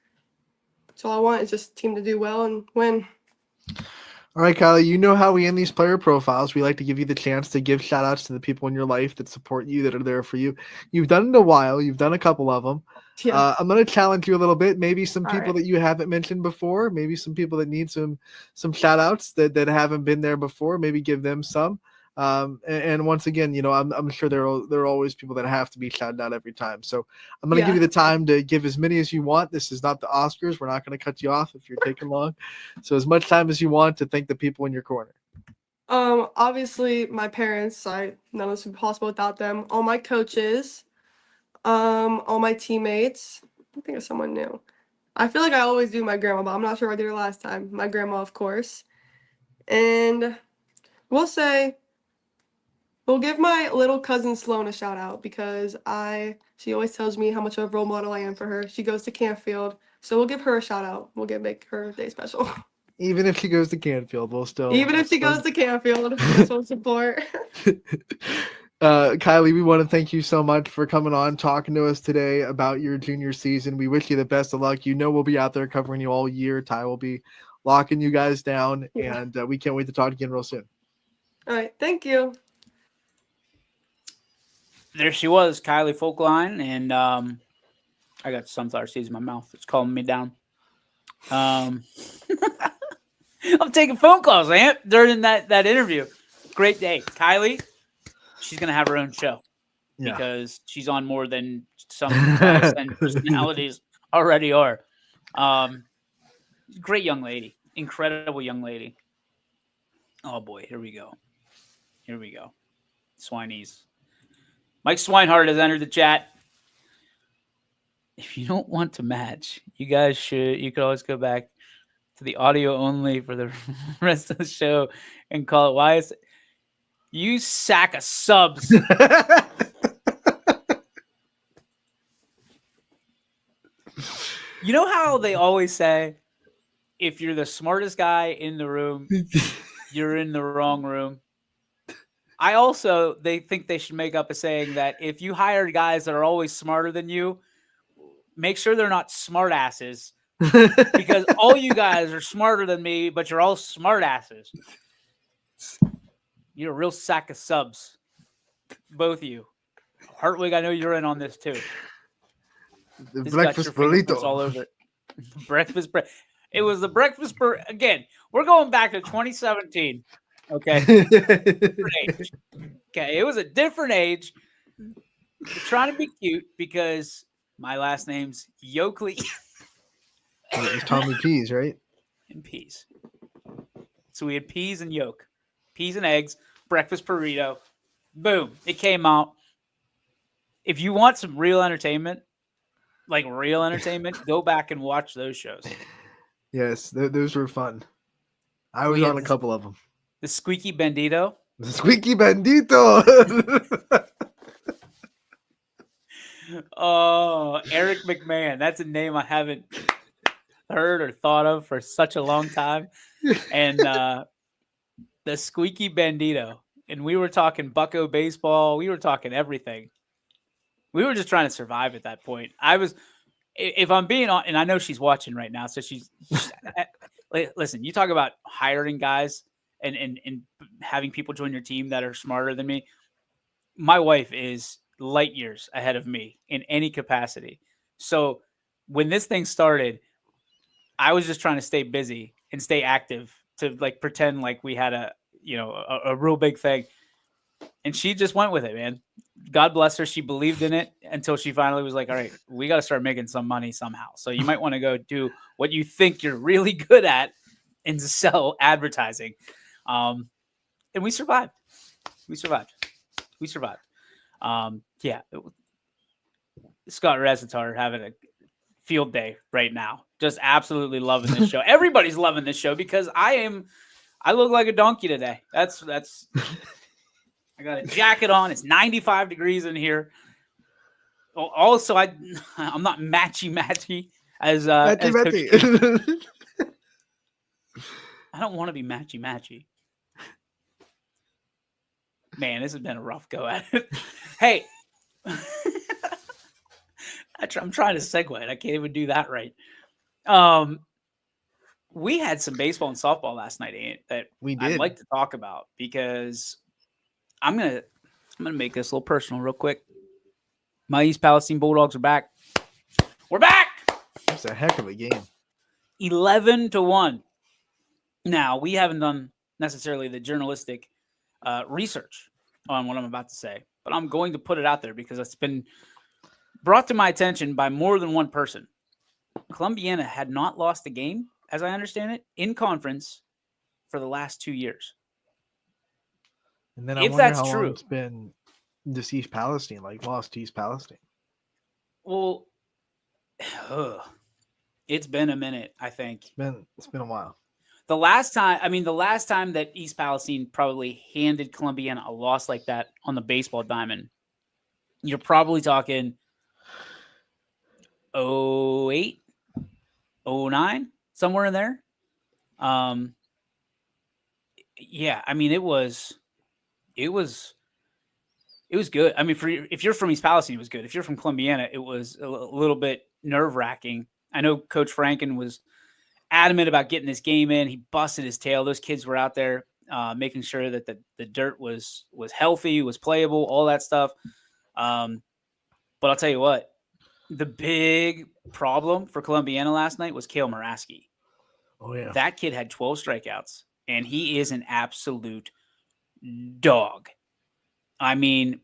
all I want is just team to do well and win. All right, Kylie, you know how we end these player profiles. We like to give you the chance to give shout outs to the people in your life that support you, that are there for you. You've done it a while. You've done a couple of them. Yeah. I'm going to challenge you a little bit. Maybe some All people right. that you haven't mentioned before, maybe some people that need some shout outs that haven't been there before, maybe give them some. And once again, I'm sure there are always people that have to be shouted out every time. So I'm going to give you the time to give as many as you want. This is not the Oscars. We're not going to cut you off if you're taking long. So as much time as you want to thank the people in your corner. Obviously my parents, none of this would be possible without them. All my coaches, all my teammates. I think of someone new. I feel like I always do my grandma, but I'm not sure if I did her last time. My grandma, of course. And we'll give my little cousin Sloan a shout out because she always tells me how much of a role model I am for her. She goes to Canfield, so we'll give her a shout out. Make her day special. Even if she goes to Canfield, we'll still. Even if she goes to Canfield, we'll still support. Kylie, we want to thank you so much for coming on, talking to us today about your junior season. We wish you the best of luck. We'll be out there covering you all year. Ty will be locking you guys down, and we can't wait to talk again real soon. All right, thank you. There she was, Kylie Folkline, and I got sunflower seeds in my mouth. It's calming me down. I'm taking phone calls, Aunt, during that interview. Great day. Kylie, she's going to have her own show because she's on more than some and personalities already are. Great young lady. Incredible young lady. Oh, boy. Here we go. Swiney's. Mike Swinehart has entered the chat. If you don't want to match, you could always go back to the audio only for the rest of the show and call it why is you sack of subs. You know how they always say if you're the smartest guy in the room, you're in the wrong room. They think they should make up a saying that if you hire guys that are always smarter than you, make sure they're not smart asses because all you guys are smarter than me, but you're all smart asses. You're a real sack of subs. Both of you. Hartwig, I know you're in on this too. The breakfast burrito. All over it. It was the breakfast burrito. Again, we're going back to 2017. Okay. It was a different age. We're trying to be cute because my last name's Yoakley. It was Tommy Peas, right? And peas. So we had peas and yolk. Peas and eggs, breakfast burrito. Boom. It came out. If you want some real entertainment, go back and watch those shows. Yes, those were fun. I was on a couple of them. The Squeaky Bandito. The Squeaky Bandito. Oh, Eric McMahon. That's a name I haven't heard or thought of for such a long time. And the Squeaky Bandito. And we were talking Bucko baseball. We were talking everything. We were just trying to survive at that point. If I'm being on, and I know she's watching right now, so she's listen, you talk about hiring guys and having people join your team that are smarter than me. My wife is light years ahead of me in any capacity. So when this thing started, I was just trying to stay busy and stay active to pretend like we had a real big thing. And she just went with it, man. God bless her. She believed in it until she finally was like, all right, we got to start making some money somehow. So you might want to go do what you think you're really good at and sell advertising. And we survived. Yeah. Scott Rezitar having a field day right now. Just absolutely loving this show. Everybody's loving this show because I look like a donkey today. That's I got a jacket on. It's 95 degrees in here. Also, I'm not matchy as Coach Q. I don't want to be matchy. Man, this has been a rough go at it. Hey, I'm trying to segue. I can't even do that right. We had some baseball and softball last night that I'd like to talk about because I'm gonna make this a little personal real quick. My East Palestine Bulldogs are back. We're back. That's a heck of a game. 11-1. Now, we haven't done necessarily the journalistic research on what I'm about to say, but I'm going to put it out there because it's been brought to my attention by more than one person. Columbiana had not lost a game, as I understand it, in conference for the last 2 years. And then I If wonder that's how true, long it's been this East Palestine, lost to East Palestine. Well, it's been a minute, I think. It's been a while. The last time that East Palestine probably handed Columbiana a loss like that on the baseball diamond, you're probably talking 08, 09, somewhere in there. Yeah, I mean, it was good. I mean, if you're from East Palestine, it was good. If you're from Columbiana, it was a little bit nerve-wracking. I know Coach Franken was adamant about getting this game in. He busted his tail. Those kids were out there making sure that the dirt was healthy, was playable, all that stuff. But I'll tell you what, the big problem for Columbiana last night was Cale Muraski. Oh, yeah. That kid had 12 strikeouts, and he is an absolute dog. I mean,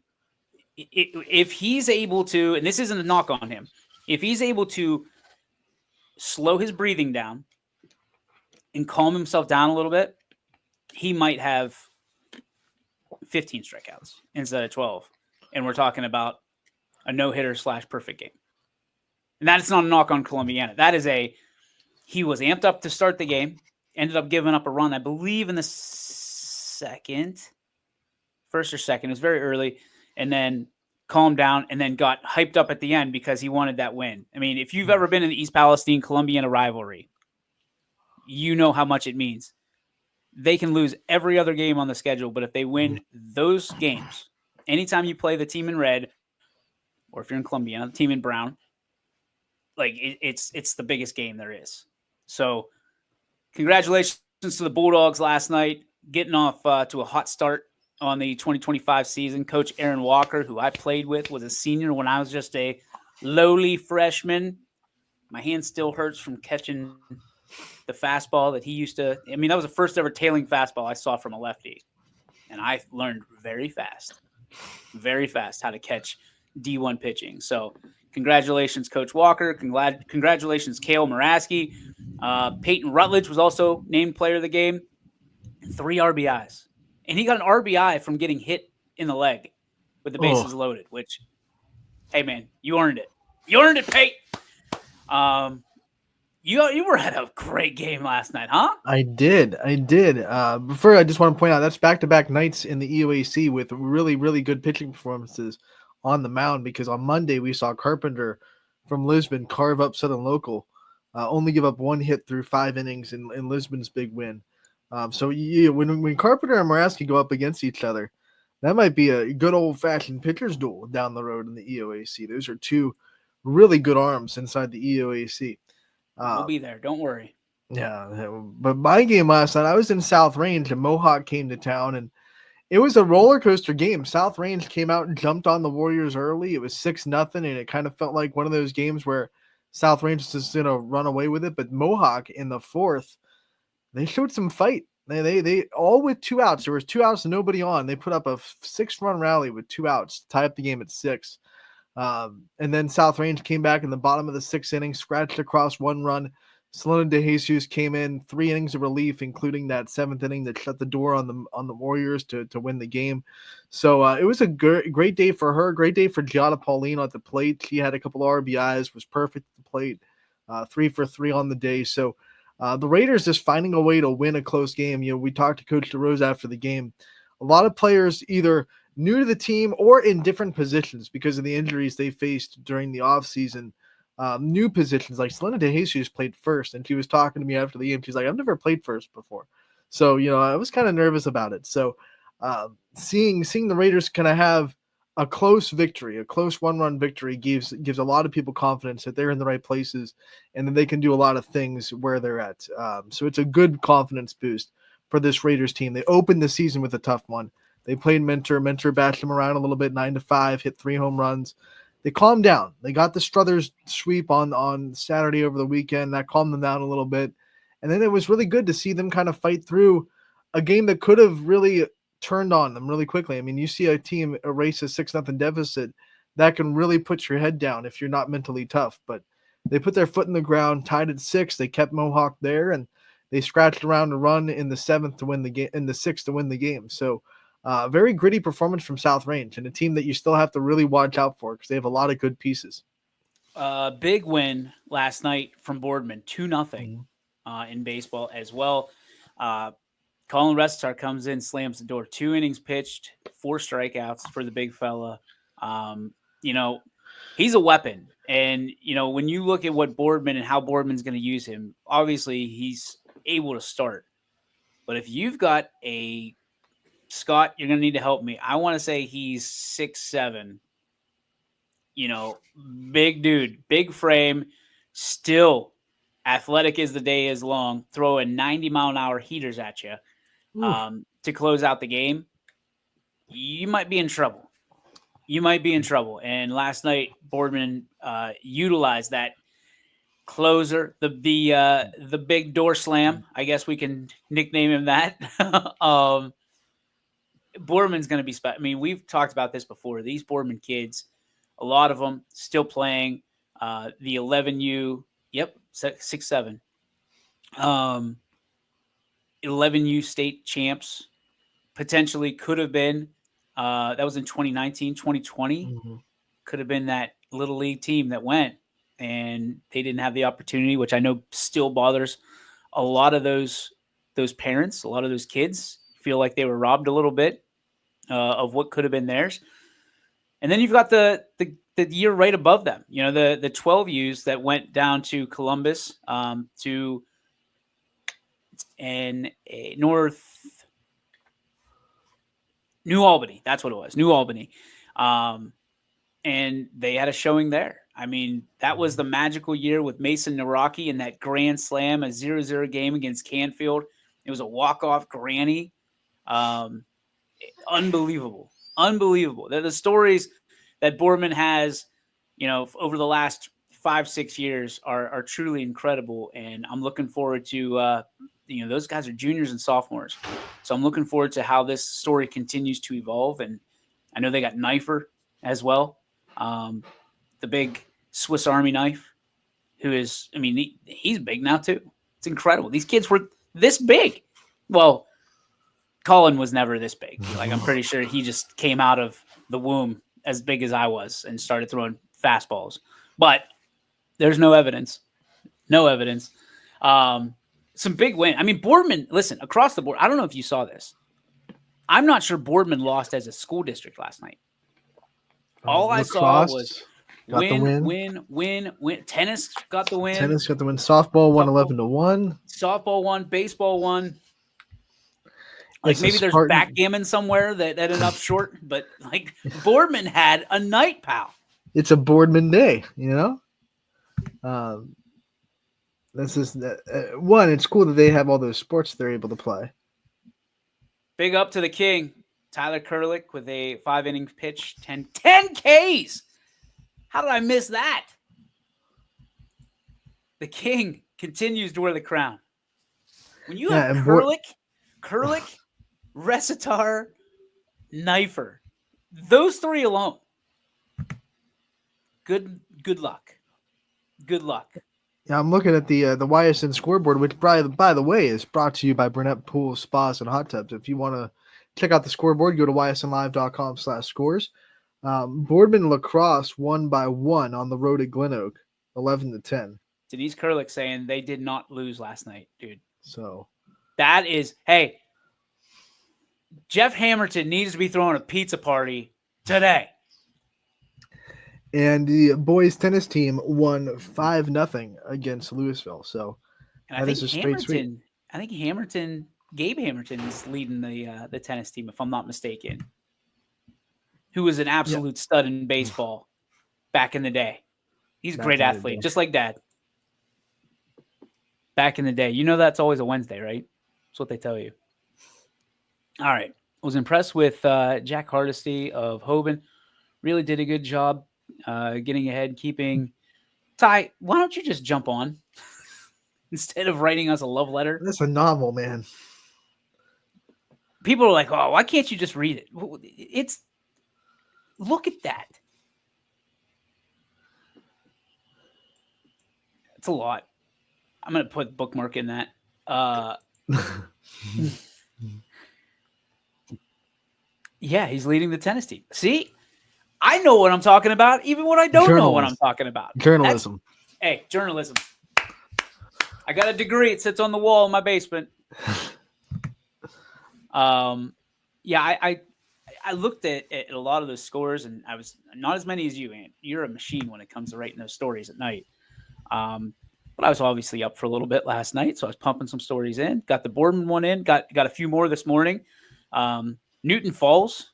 if he's able to, and this isn't a knock on him, if he's able to slow his breathing down and calm himself down a little bit, he might have 15 strikeouts instead of 12. And we're talking about a no-hitter / perfect game. And that's not a knock on Columbiana. That is he was amped up to start the game, ended up giving up a run, I believe in the first or second. It was very early, and then calmed down and then got hyped up at the end because he wanted that win. I mean, if you've ever been in the East Palestine Columbiana rivalry, you know how much it means. They can lose every other game on the schedule, but if they win those games, anytime you play the team in red, or if you're in Columbiana, the team in brown, like it's the biggest game there is. So congratulations to the Bulldogs last night, getting off to a hot start on the 2025 season. Coach Aaron Walker, who I played with, was a senior when I was just a lowly freshman. My hand still hurts from catching the fastball that he used to. I mean, that was the first ever tailing fastball I saw from a lefty. And I learned very fast how to catch D1 pitching. So congratulations, Coach Walker. Congratulations, Cale Muraski. Peyton Rutledge was also named player of the game. 3 RBIs. And he got an RBI from getting hit in the leg with the bases loaded, which, hey, man, you earned it. You earned it, Pate. You were at a great game last night, huh? I did. Before, I just want to point out that's back-to-back nights in the EOAC with really, really good pitching performances on the mound, because on Monday we saw Carpenter from Lisbon carve up Southern Local, only give up 1 hit through 5 innings in Lisbon's big win. So when Carpenter and Muraski go up against each other, that might be a good old-fashioned pitcher's duel down the road in the EOAC. Those are 2 really good arms inside the EOAC. We'll be there. Don't worry. Yeah, but my game last night, I was in South Range, and Mohawk came to town, and it was a roller coaster game. South Range came out and jumped on the Warriors early. It was 6-0, and it kind of felt like one of those games where South Range was just going to run away with it. But Mohawk in the 4th, they showed some fight. They all with 2 outs. There was 2 outs and nobody on. They put up a 6-run rally with 2 outs to tie up the game at 6. And then South Range came back in the bottom of the 6th inning, scratched across 1 run. Selena De Jesus came in 3 innings of relief, including that 7th inning that shut the door on the Warriors to win the game. So it was a great day for her. Great day for Giada Paulino at the plate. She had a couple of RBIs, was perfect at the plate, 3 for 3 on the day. So the Raiders just finding a way to win a close game. You know, we talked to Coach DeRose after the game. A lot of players either new to the team or in different positions because of the injuries they faced during the offseason. New positions like Selena De Jesus played first, and she was talking to me after the game. She's like, I've never played first before. So, you know, I was kind of nervous about it. So seeing the Raiders kind of have a close victory, a close 1-run victory gives a lot of people confidence that they're in the right places and that they can do a lot of things where they're at. So it's a good confidence boost for this Raiders team. They opened the season with a tough one. They played Mentor. Mentor bashed them around a little bit, 9-5, hit 3 home runs. They calmed down. They got the Struthers sweep on Saturday over the weekend. That calmed them down a little bit. And then it was really good to see them kind of fight through a game that could have really turned on them really quickly. I mean, you see a team erase a 6-0 deficit, that can really put your head down if you're not mentally tough. But they put their foot in the ground, tied at 6. They kept Mohawk there, and they scratched around a run in the 7th to win the game, in the 6th to win the game. So very gritty performance from South Range, and a team that you still have to really watch out for because they have a lot of good pieces. Big win last night from Boardman, 2-0 in baseball as well. Colin Restar comes in, slams the door. 2 innings pitched, 4 strikeouts for the big fella. You know, he's a weapon. And, you know, when you look at what Boardman and how Boardman's going to use him, obviously he's able to start. But if you've got a Scott, you're going to need to help me. I want to say he's 6'7", you know, big dude, big frame, still athletic as the day is long, throwing 90-mile-an-hour heaters at you to close out the game. You might be in trouble. And last night, Boardman utilized that closer, the big door slam. I guess we can nickname him that. Boardman's going to be special. I mean, we've talked about this before. These Boardman kids, a lot of them still playing. The 11U, 6'7". 11U state champs, potentially could have been. That was in 2019, 2020. Could have been that little league team that went, and they didn't have the opportunity, which I know still bothers a lot of those parents. A lot of those kids feel like they were robbed a little bit of what could have been theirs. And then you've got the year right above them, you know, the 12Us that went down to Columbus, to New Albany. That's what it was, New Albany. And they had a showing there. I mean, that was the magical year with Mason Naraki in that grand slam, a 0-0 game against Canfield. It was a walk-off granny. Unbelievable. The stories that Boardman has, you know, over the last 5-6 years are truly incredible. And I'm looking forward to, you know, those guys are juniors and sophomores. So I'm looking forward to how this story continues to evolve. And I know they got Knifer as well. The big Swiss Army knife, who is, I mean, he's big now too. It's incredible. These kids were this big. Well, Colin was never this big. Like, I'm pretty sure he just came out of the womb as big as I was and started throwing fastballs. But there's no evidence. Some big win. I mean, Boardman, listen, across the board, I don't know if you saw this. I'm not sure Boardman lost as a school district last night. All I saw was win. Tennis got the win. Softball won 11-1. Softball won. Baseball won. Like, It's maybe there's backgammon somewhere that ended up short, but like Boardman had a night, pal. It's a Boardman day, you know. This is one. It's cool that they have all those sports they're able to play. Big up to the king, Tyler Kurlick, with a 5-inning pitch, 10 Ks. How did I miss that? The king continues to wear the crown. When you have Kurlick Kurlik, Resitar, Knifer. Those three alone. Good luck. Good luck. Yeah, I'm looking at the YSN scoreboard, which by the way is brought to you by Burnett Pools, Spas, and Hot Tubs. If you want to check out the scoreboard, go to ysnlive.com/scores. Boardman Lacrosse won by 1 on the road at Glen Oak, 11-10. Denise Kurlik saying they did not lose last night, dude. So that is, hey, Jeff Hamilton needs to be throwing a pizza party today. And the boys tennis team won 5-0 against Louisville. So and that is a straight sweep. I think Gabe Hamilton is leading the tennis team, if I'm not mistaken. Who was an absolute stud in baseball back in the day. He's a great athlete, just like Dad. Back in the day. You know that's always a Wednesday, right? That's what they tell you. All right. I was impressed with Jack Hardesty of Hoban. Really did a good job getting ahead, keeping. Ty, why don't you just jump on instead of writing us a love letter? That's a novel, man. People are like, oh, why can't you just read it? It's look at that. It's a lot. I'm going to put bookmark in that. Yeah, he's leading the tennis team. See, I know what I'm talking about, even when I don't know what I'm talking about. Journalism. Hey, journalism. I got a degree. It sits on the wall in my basement. Yeah, I looked at a lot of those scores, and I was not as many as you, Ant. You're a machine when it comes to writing those stories at night. But I was obviously up for a little bit last night, so I was pumping some stories in. Got the Boardman one in. Got a few more this morning. Newton Falls.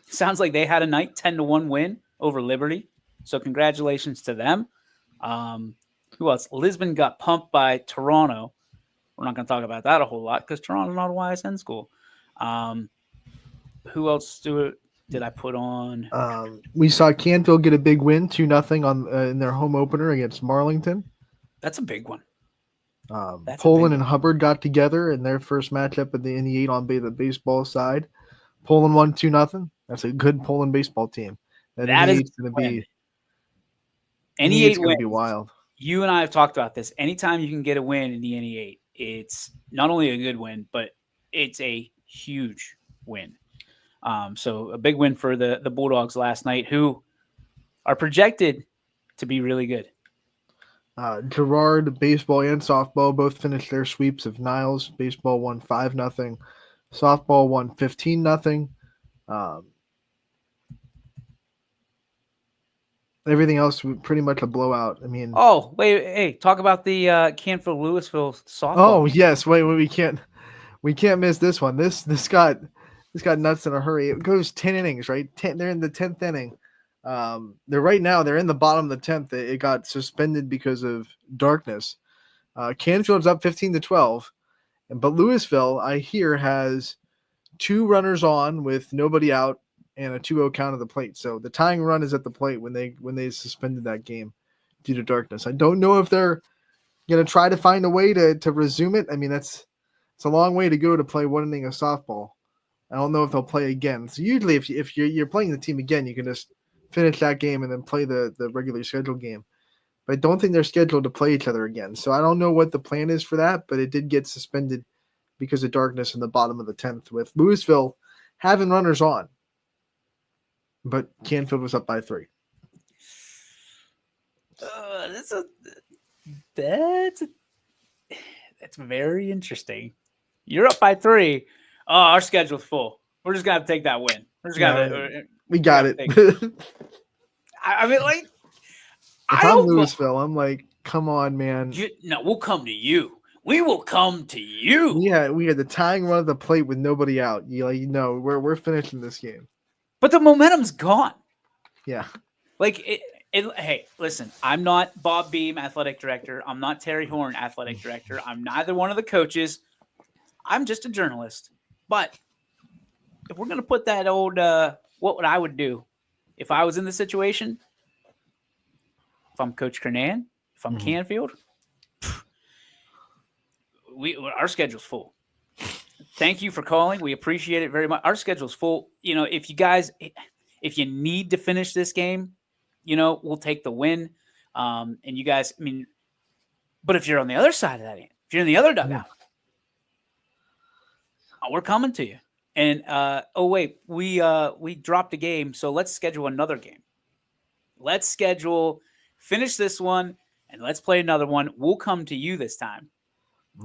Sounds like they had a night 10-1 win over Liberty. So congratulations to them. Who else? Lisbon got pumped by Toronto. We're not going to talk about that a whole lot because Toronto's not a YSN school. Who else did I put on? We saw Canfield get a big win, 2-0 on in their home opener against Marlington. That's a big one. Poland and Hubbard got together in their first matchup in the 8 on the baseball side. Poland won 2-0. That's a good Poland baseball team. That is going to be NE8 going to be wild. You and I have talked about this. Anytime you can get a win in the NE8, it's not only a good win, but it's a huge win. So a big win for the Bulldogs last night, who are projected to be really good. Girard, baseball and softball, both finished their sweeps of Niles. Baseball won 5-0. Softball won 15-0. Everything else pretty much a blowout. I mean, oh wait, hey, talk about the Canfield Louisville softball. Oh yes, wait, we can't miss this one. This got nuts in a hurry. It goes 10 innings, right? They're in the 10th inning. They're in the bottom of the 10th. It got suspended because of darkness. Canfield's up 15-12, but Louisville, I hear, has 2 runners on with nobody out and a 2-0 count at the plate. So the tying run is at the plate when they suspended that game due to darkness. I don't know if they're going to try to find a way to resume it. I mean, it's a long way to go to play 1 inning of softball. I don't know if they'll play again. So usually if you're playing the team again, you can just finish that game and then play the regular scheduled game. But I don't think they're scheduled to play each other again. So I don't know what the plan is for that, but it did get suspended because of darkness in the bottom of the 10th with Louisville having runners on. But Canfield was up by 3. That's very interesting. You're up by 3. Oh, our schedule's full. We're just gonna have to take that win. We got it. I mean, like, if I'm Louisville, I'm like, come on, man. No, we'll come to you. We will come to you. Yeah, we had the tying run of the plate with nobody out. We're finishing this game. But the momentum's gone. Yeah. Like, hey, listen, I'm not Bob Beam, athletic director. I'm not Terry Horn, athletic director. I'm neither one of the coaches. I'm just a journalist. But if we're going to put that old, what would I would do if I was in the situation? If I'm Coach Kernan, if I'm Canfield, our schedule's full. thank you for calling. We appreciate it very much. Our schedule's full. If you need to finish this game, we'll take the win. And you guys, but if you're on the other side of that, if you're in the other dugout, we're coming to you. And we dropped a game, so let's schedule another game. Finish this one, and let's play another one. We'll come to you this time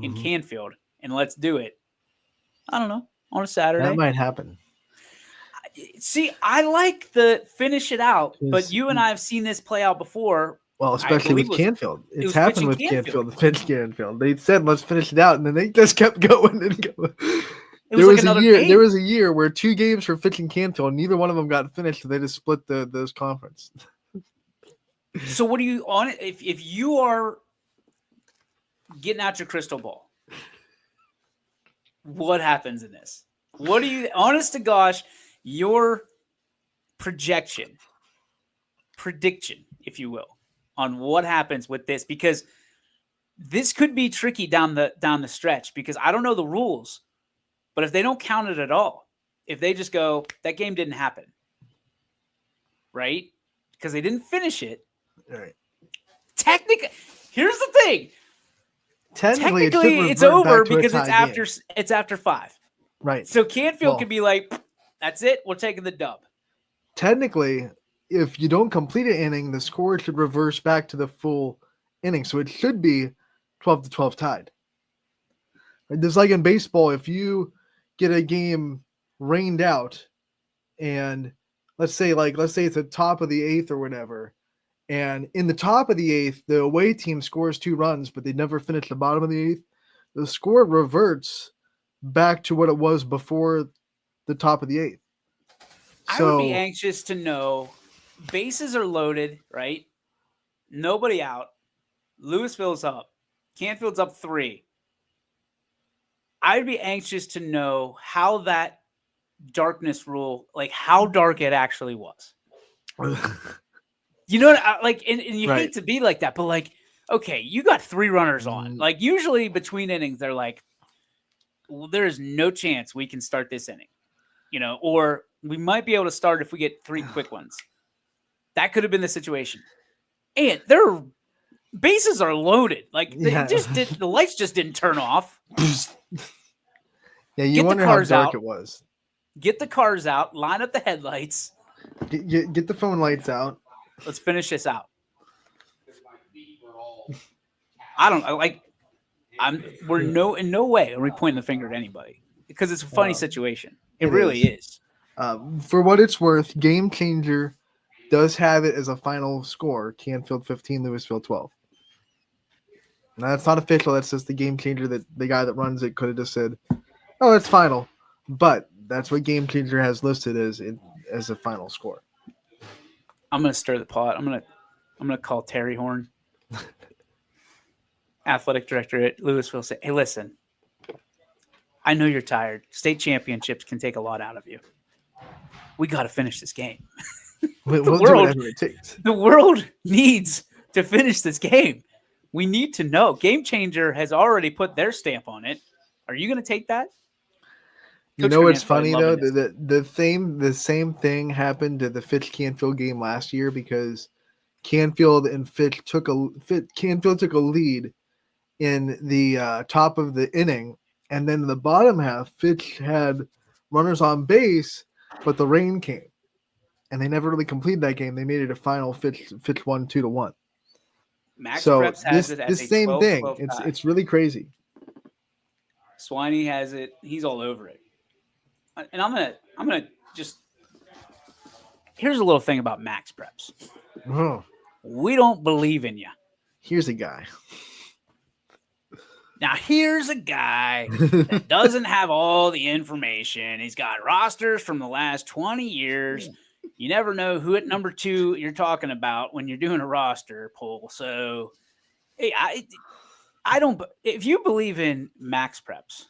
in Canfield, and let's do it. I don't know, on a Saturday. That might happen. See, I like the finish it out, but you and I have seen this play out before. Well, especially with Canfield. It's happened with Canfield. Canfield. They said, let's finish it out, and then they just kept going and going. There was a year where 2 games for Fitch and Canfield, neither one of them got finished, so they just split those conference. So what do you on it? If you are getting out your crystal ball, what happens in this? What do you, honest to gosh, your prediction, if you will, on what happens with this? Because this could be tricky down the stretch, because I don't know the rules, but if they don't count it at all, if they just go, that game didn't happen, right? Because they didn't finish it. All right. Technically, here's the thing. Technically it's over because it's after 5. Right. So Canfield could be like, that's it. We're taking the dub. Technically, if you don't complete an inning, the score should reverse back to the full inning. So it should be 12-12 tied. Just like in baseball, if you get a game rained out, and let's say it's the top of the 8th or whatever, and in the top of the 8th, the away team scores 2 runs, but they never finish the bottom of the 8th, the score reverts back to what it was before the top of the 8th. I would be anxious to know, bases are loaded, right? Nobody out. Louisville's up. Canfield's up 3. I'd be anxious to know how that darkness rule, like how dark it actually was. You know, like, and you hate to be like that, but like, okay, you got 3 runners on. Like, usually between innings, they're like, well, there is no chance we can start this inning, or we might be able to start if we get 3 quick ones. That could have been the situation. And their bases are loaded. Like, the lights just didn't turn off. Yeah, you wonder how dark it was. Get the cars out, line up the headlights. Get the phone lights out. Let's finish this out. I don't like. In no way are we pointing the finger at anybody, because it's a funny situation. It really is. For what it's worth, Game Changer does have it as a final score: Canfield 15, Louisville 12. Now, that's not official. That's just the Game Changer, that the guy that runs it could have just said, "Oh, it's final," but that's what Game Changer has listed as a final score. I'm gonna stir the pot. I'm gonna call Terry Horn, athletic director at Louisville. Say, hey, listen, I know you're tired. State championships can take a lot out of you. We got to finish this game. We'll do whatever it takes. The world needs to finish this game. We need to know. Game Changer has already put their stamp on it. Are you going to take that? You know what's funny though? The same thing happened to the Fitch Canfield game last year, because Canfield and Fitch took a lead in the top of the inning, and then in the bottom half, Fitch had runners on base, but the rain came, and they never really completed that game. They made it a final. Fitch won 2-1. Max so Preps has it as this same 12, thing. 12 It's really crazy. Swiney has it. He's all over it. And I'm gonna just, here's a little thing about Max Preps. Oh. We don't believe in you. Here's a guy. Now here's a guy that doesn't have all the information. He's got rosters from the last 20 years. You never know who at number 2 you're talking about when you're doing a roster poll. So, hey, I don't. If you believe in Max Preps,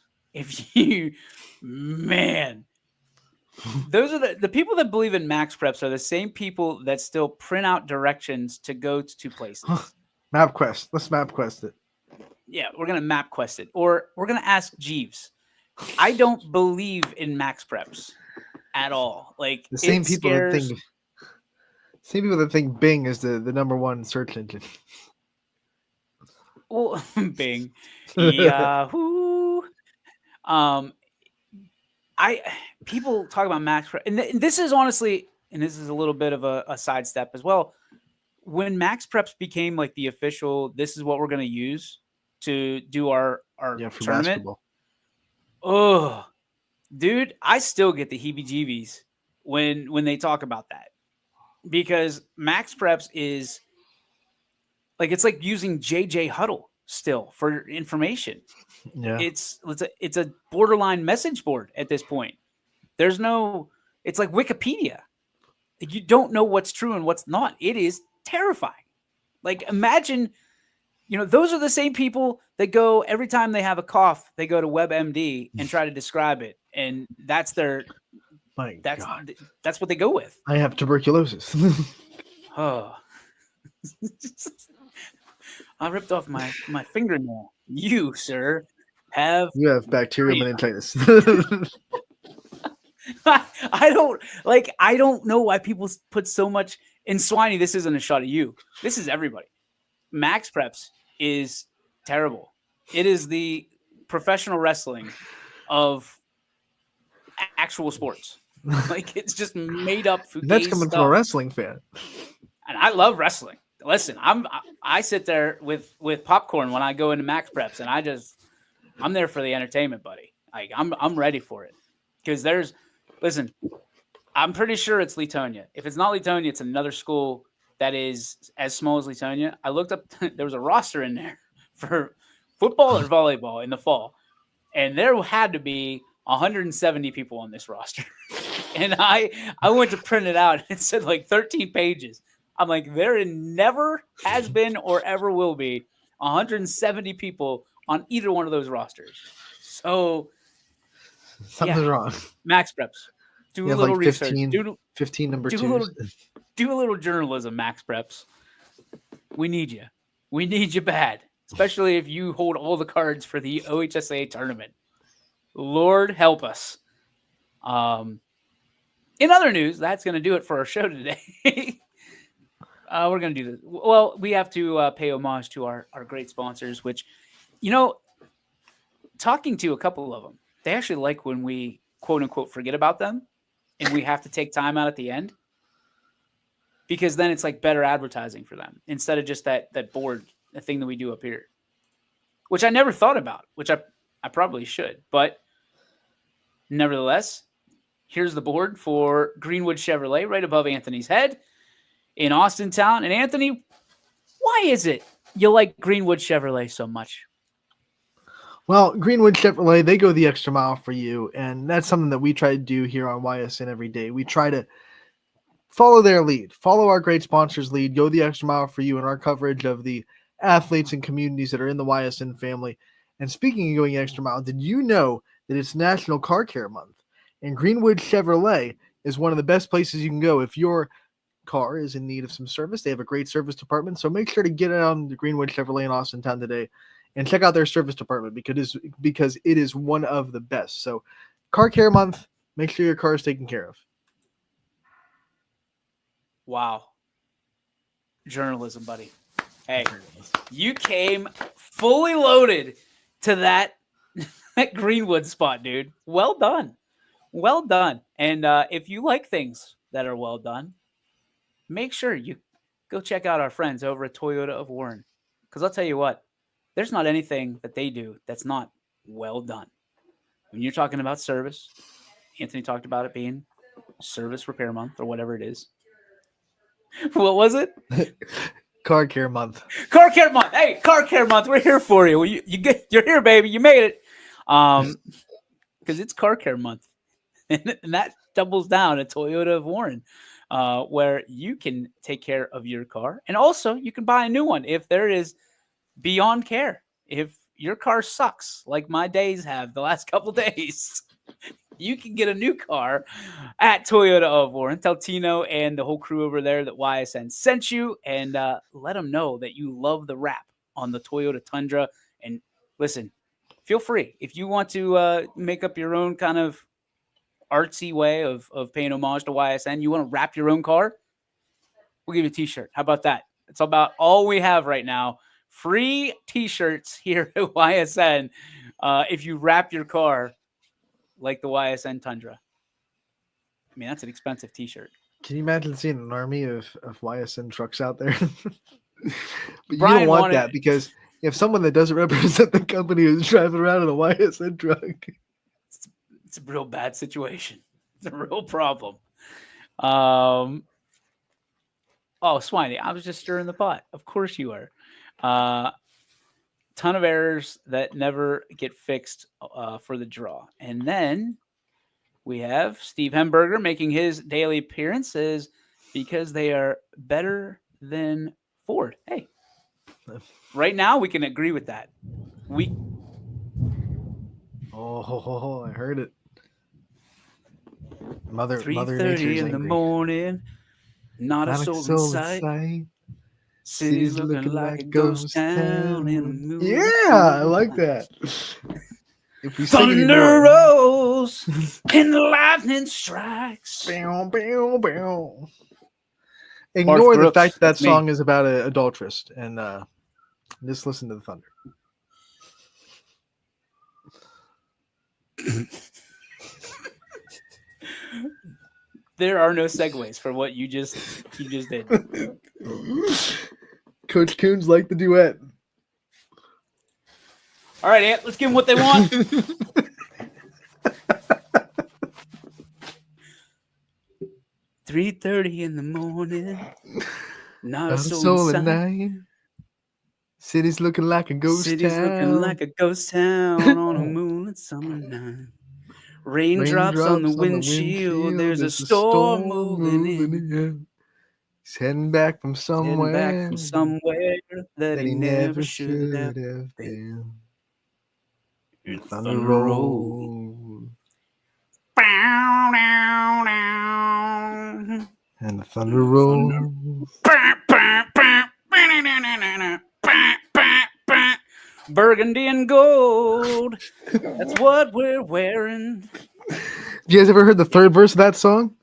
those are the people that believe in Max Preps are the same people that still print out directions to go to places. MapQuest. Let's MapQuest it. Yeah, we're gonna MapQuest it, or we're gonna ask Jeeves. I don't believe in max preps at all. Like The same it people that scares. think Bing is the number one search engine. Well, Bing, Yahoo. Um, I people talk about max prep, and this is honestly, and this is a little bit of a sidestep as well. When max preps became like the official, this is what we're going to use to do our Yeah, for tournament. basketball. Oh, dude, I still get the heebie-jeebies when they talk about that, because max preps is like, it's like using JJ Huddle still for information. Yeah. It's a borderline message board at this point. There's no, it's like Wikipedia. Like, you don't know what's true and what's not. It is terrifying. Like, imagine, those are the same people that go every time they have a cough, they go to WebMD and try to describe it, and that's God. That's what they go with. I have tuberculosis. Oh, I ripped off my fingernail. You, sir, have You have bacterial meningitis. I don't know why people put so much in Swiney. This isn't a shot at you. This is everybody. Max preps is terrible. It is the professional wrestling of actual sports. Like, it's just made up. That's coming from a wrestling fan. And I love wrestling. Listen, I sit there with popcorn when I go into max preps, and I'm there for the entertainment, buddy. Like, I'm ready for it, because listen, I'm pretty sure it's Leetonia. If it's not Leetonia, it's another school that is as small as Leetonia. I looked up; there was a roster in there for football or volleyball in the fall, and there had to be 170 people on this roster. And I went to print it out, and it said like 13 pages. I'm like, there never has been or ever will be 170 people on either one of those rosters. So something's wrong. Max preps. Do a little research. 15 number twos. Do a little journalism, max preps. We need you. We need you bad, especially if you hold all the cards for the OHSA tournament. Lord help us. In other news, that's going to do it for our show today. We're going to do this. Well, we have to pay homage to our great sponsors, which, talking to a couple of them, they actually like when we quote unquote forget about them and we have to take time out at the end, because then it's like better advertising for them instead of just that board, the thing that we do up here, which I never thought about, which I probably should. But nevertheless, here's the board for Greenwood Chevrolet right above Anthony's head in Austintown. And Anthony, why is it you like Greenwood Chevrolet so much? Well, Greenwood Chevrolet, they go the extra mile for you, and that's something that we try to do here on YSN every day. We try to follow their lead, follow our great sponsors' lead, go the extra mile for you in our coverage of the athletes and communities that are in the YSN family. And speaking of going extra mile, did you know that it's National Car Care Month? And Greenwood Chevrolet is one of the best places you can go if your car is in need of some service. They have a great service department, so make sure to get on the Greenwood Chevrolet in Austintown today and check out their service department, because it is one of the best. So Car Care Month, make sure your car is taken care of. Wow. Journalism, buddy. Hey, you came fully loaded to that Greenwood spot, dude. Well done. Well done. And if you like things that are well done, make sure you go check out our friends over at Toyota of Warren. Because I'll tell you what, there's not anything that they do that's not well done. When you're talking about service, Anthony talked about it being Service Repair Month or whatever it is. What was it? Car Care Month. Car Care Month. Hey, Car Care Month. We're here for you. You're here, baby. You made it. Because it's Car Care Month. And that doubles down at Toyota of Warren, where you can take care of your car. And also, you can buy a new one if there is beyond care. If your car sucks, like my days have the last couple days, you can get a new car at Toyota of Warren. Tell Tino and the whole crew over there that YSN sent you, and let them know that you love the wrap on the Toyota Tundra. And listen, feel free. If you want to make up your own kind of artsy way of paying homage to YSN, you want to wrap your own car, we'll give you a t-shirt. How about that? It's about all we have right now. Free t-shirts here at YSN if you wrap your car like the YSN Tundra. I mean, that's an expensive t-shirt. Can you imagine seeing an army of YSN trucks out there? But Brian you don't want wanted- that because you have someone that doesn't represent the company who's driving around in a YSN truck. It's a real bad situation. It's a real problem. Oh, Swiney, I was just stirring the pot. Of course you are. Ton of errors that never get fixed for the draw. And then we have Steve Hemberger making his daily appearances because they are better than Ford. Hey, right now we can agree with that. Oh, I heard it. Mother 3:30 Nature's in the angry. morning, not a soul in sight. City's looking like a ghost town in a movie. Yeah, I like that. If we sing Thunder anymore- rolls and the lightning strikes. Bow, bow, bow. Ignore the Brooks, fact that that's me. song is about an adulteress and just listen to the thunder. There are no segues for what you just did. Coach Coons liked the duet. All right, Ant, let's give them what they want. $3:30 in the morning. Not a soul in sight. night. City's looking like a ghost City's town. looking like a ghost town on a moonlit summer night. Raindrops on the windshield. There's a storm moving in. He's heading back from Heading somewhere, back from somewhere that he never should should have have been. been. Thunder roll. And the thunder rolls. Burgundy and gold. That's what we're wearing. You guys ever heard the third verse of that song?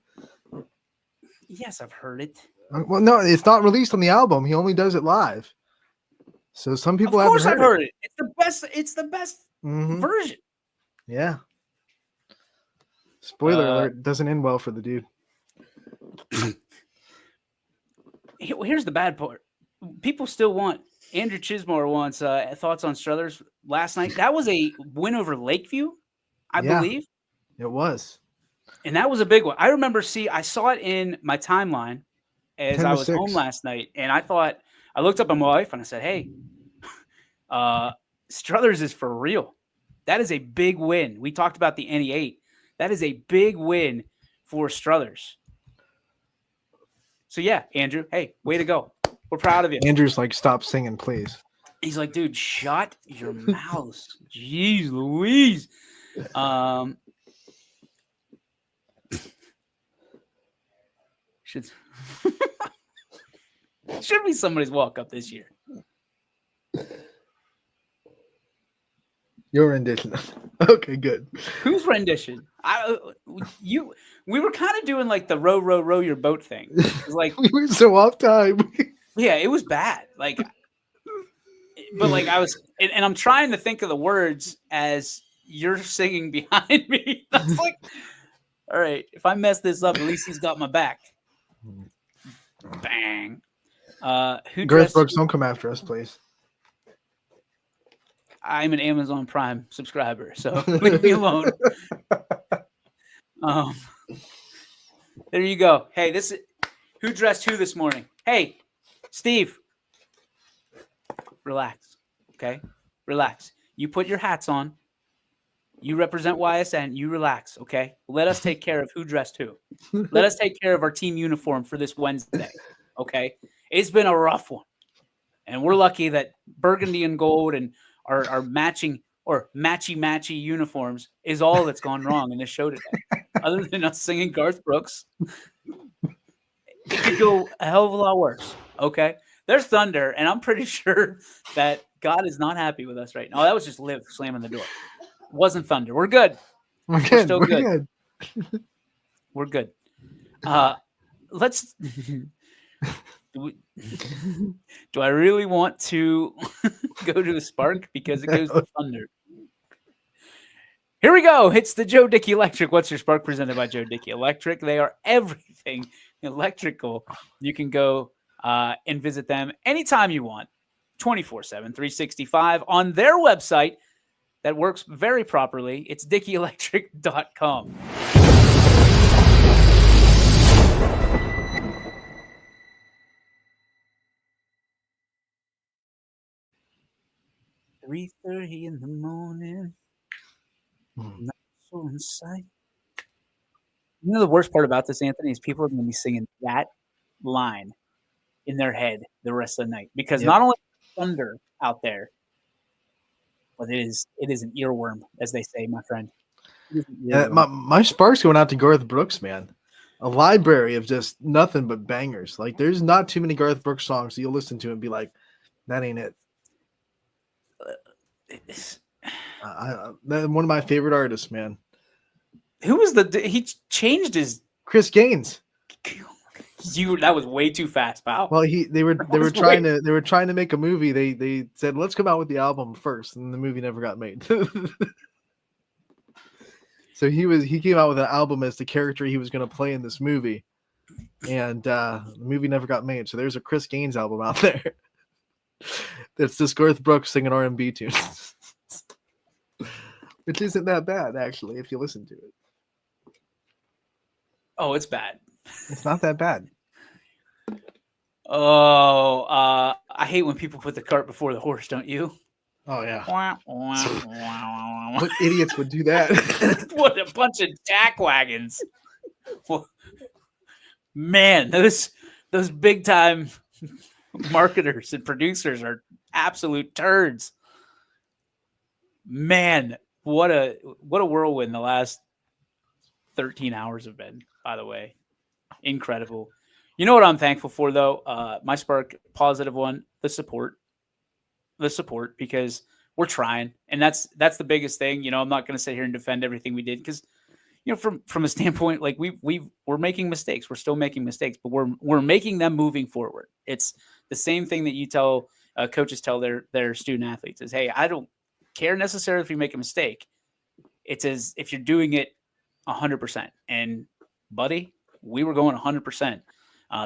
Yes, I've heard it. Well, no, it's not released on the album. He only does it live. So some people Of haven't course, I've heard heard it. It's the best. It's the best Mhm. version. Yeah. Spoiler Uh, alert, doesn't end well for the dude. Here's the bad part. People still want Andrew Chismore wants thoughts on Struthers last night. That was a win over Lakeview, I Yeah. believe. It was. And that was a big one. I remember I saw it in my timeline as 10 I to was 6. home last night. And I looked up at my wife and I said, hey, Struthers is for real. That is a big win. We talked about the NE8. That is a big win for Struthers. So yeah, Andrew, hey, way to go. We're proud of you. Andrew's like, stop singing, please. He's like, dude, shut your mouth. Jeez Louise. Should be somebody's walk up this year. Your rendition. Okay, good. Whose rendition? We were kind of doing like the row your boat thing. It was like, We were so off time. yeah, it was bad. Like, but like I was, and I'm trying to think of the words as you're singing behind me. I was like, all right, if I mess this up, at least he's got my back. Bang. Who Garth dressed Brooks, don't come after us, please. I'm an Amazon Prime subscriber, so leave me alone. There you go. Hey, who dressed who this morning? Hey, Steve, relax. Okay, relax. You put your hats on. You represent YSN. You relax. Okay, let us take care of who dressed who. Let us take care of our team uniform for this Wednesday. Okay, it's been a rough one, and we're lucky that burgundy and gold and our matching or matchy uniforms is all that's gone wrong in this show today. Other than us singing Garth Brooks, it could go a hell of a lot worse. Okay, there's thunder, and I'm pretty sure that God is not happy with us right now. Oh, that was just Liv slamming the door. It wasn't thunder. We're good. We're good. still We're good. good. We're good. Let's. Do I really want to go to the spark because it goes to thunder? Here we go. It's the Joe Dickey Electric. What's your spark? Presented by Joe Dickey Electric. They are everything electrical. You can go and visit them anytime you want, 24/7, 365 on their website that works very properly. It's DickeyElectric.com. "3:30 in the morning, not so in sight." You know the worst part about this, Anthony, is people are going to be singing that line in their head the rest of the night because Yep. not only thunder out there, but it is an earworm, as they say, my friend. It is an earworm. My spark's going out to Garth Brooks, man. A library of just nothing but bangers. Like, there's not too many Garth Brooks songs that you'll listen to and be like, that ain't it. One of my favorite artists, man. Who was he changed his Chris Gaines. that was way too fast, pal. Well, they were was trying to make a movie. They said, let's come out with the album first, and the movie never got made. So he came out with an album as the character he was going to play in this movie, and the movie never got made. So there's a Chris Gaines album out there. That's just Garth Brooks singing R&B tunes, which isn't that bad actually if you listen to it. Oh, it's bad. It's not that bad. Oh, I hate when people put the cart before the horse, don't you? Oh yeah. What What idiots would do that? What a bunch of jack wagons. Man, those big time marketers and producers are absolute turds. Man, what a whirlwind the last 13 hours have been, by the way. Incredible. You know what I'm thankful for, though? My spark positive one, the support, because we're trying, and that's the biggest thing. You know, I'm not going to sit here and defend everything we did because, you know, from a standpoint, like we're making mistakes. We're still making mistakes, but we're making them moving forward. It's the same thing that you tell coaches tell their student athletes is, hey, I don't care necessarily if you make a mistake. It's as if you're doing it 100%. And buddy, we were going 100%.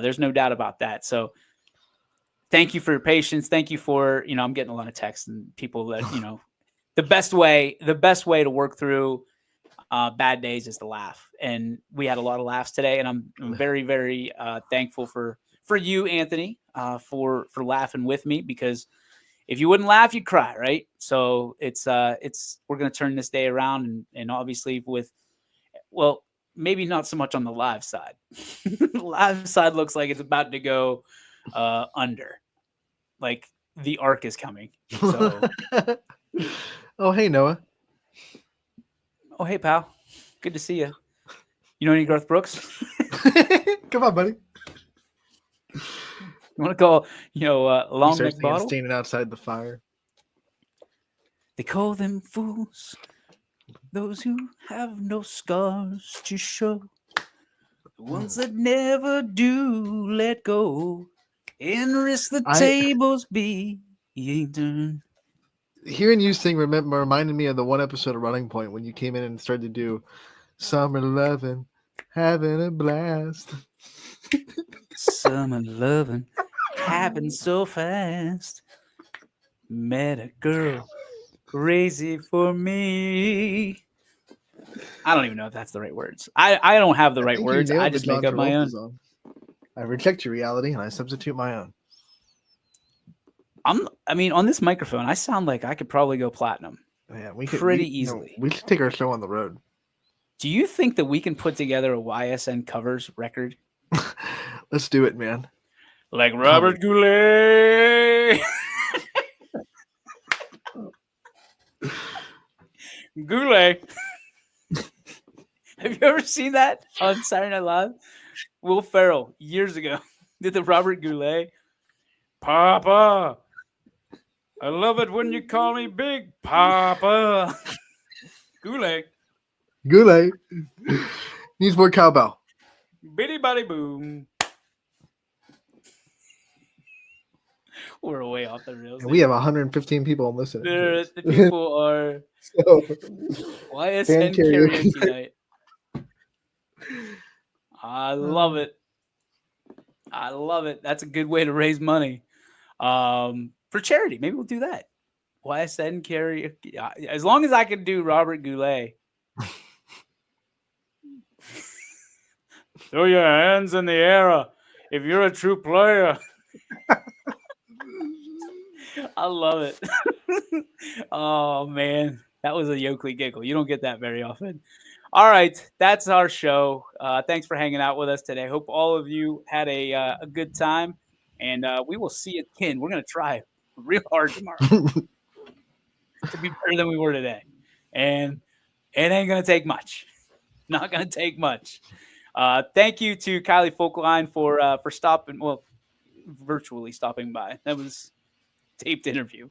There's no doubt about that. So thank you for your patience. Thank you for, you know, I'm getting a lot of texts and people that, you know, the best way to work through bad days is to laugh. And we had a lot of laughs today. And I'm very, very thankful for you, Anthony, for laughing with me, because if you wouldn't laugh, you'd cry, right? So it's we're going to turn this day around, and obviously well, maybe not so much on the live side. The live side looks like it's about to go under, like the arc is coming. So, Oh, hey, Noah. oh, hey, pal. Good to see you. You know any Garth Brooks? Come on, buddy. You want to call, long neck bottle? Standing outside the fire. They call them fools, those who have no scars to show, the ones that never do let go and risk the tables being turned. Hearing you sing reminded me of the one episode of Running Point when you came in and started to do Summer Lovin', having a blast. Summer loving happened so fast. Met a girl crazy for me. I don't even know if that's the right words. I don't have the right words. I just make up my own. I reject your reality and I substitute my own. On this microphone, I sound like I could probably go platinum. Yeah, pretty easily. We should take our show on the road. Do you think that we can put together a YSN covers record? Let's do it, man. Like Robert Goulet. Goulet. Have you ever seen that on Saturday Night Live? Will Ferrell, years ago, did the Robert Goulet. Papa, I love it when you call me Big Papa. Goulet. Goulet needs more cowbell. Bitty body boom. We're way off the rails. And we have 115 people listening. The people are So, YSN fan karaoke. karaoke night. I love it. I love it. That's a good way to raise money for charity. Maybe we'll do that. YSN karaoke. As long as I can do Robert Goulet. Throw your hands in the air if you're a true player. I love it. Oh, man. That was a Yoakley giggle. You don't get that very often. All right. That's our show. Thanks for hanging out with us today. Hope all of you had a good time. And we will see you again. We're going to try real hard tomorrow to be better than we were today. And it ain't going to take much. Not going to take much. Thank you to Kylie Folkline for stopping, well, virtually stopping by. That was a taped interview.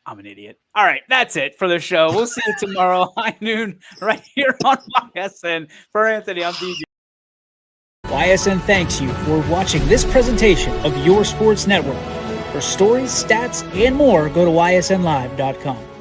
I'm an idiot. All right, that's it for the show. We'll see you tomorrow, high noon, right here on YSN. For Anthony, I'm DJ. YSN thanks you for watching this presentation of Your Sports Network. For stories, stats, and more, go to ysnlive.com.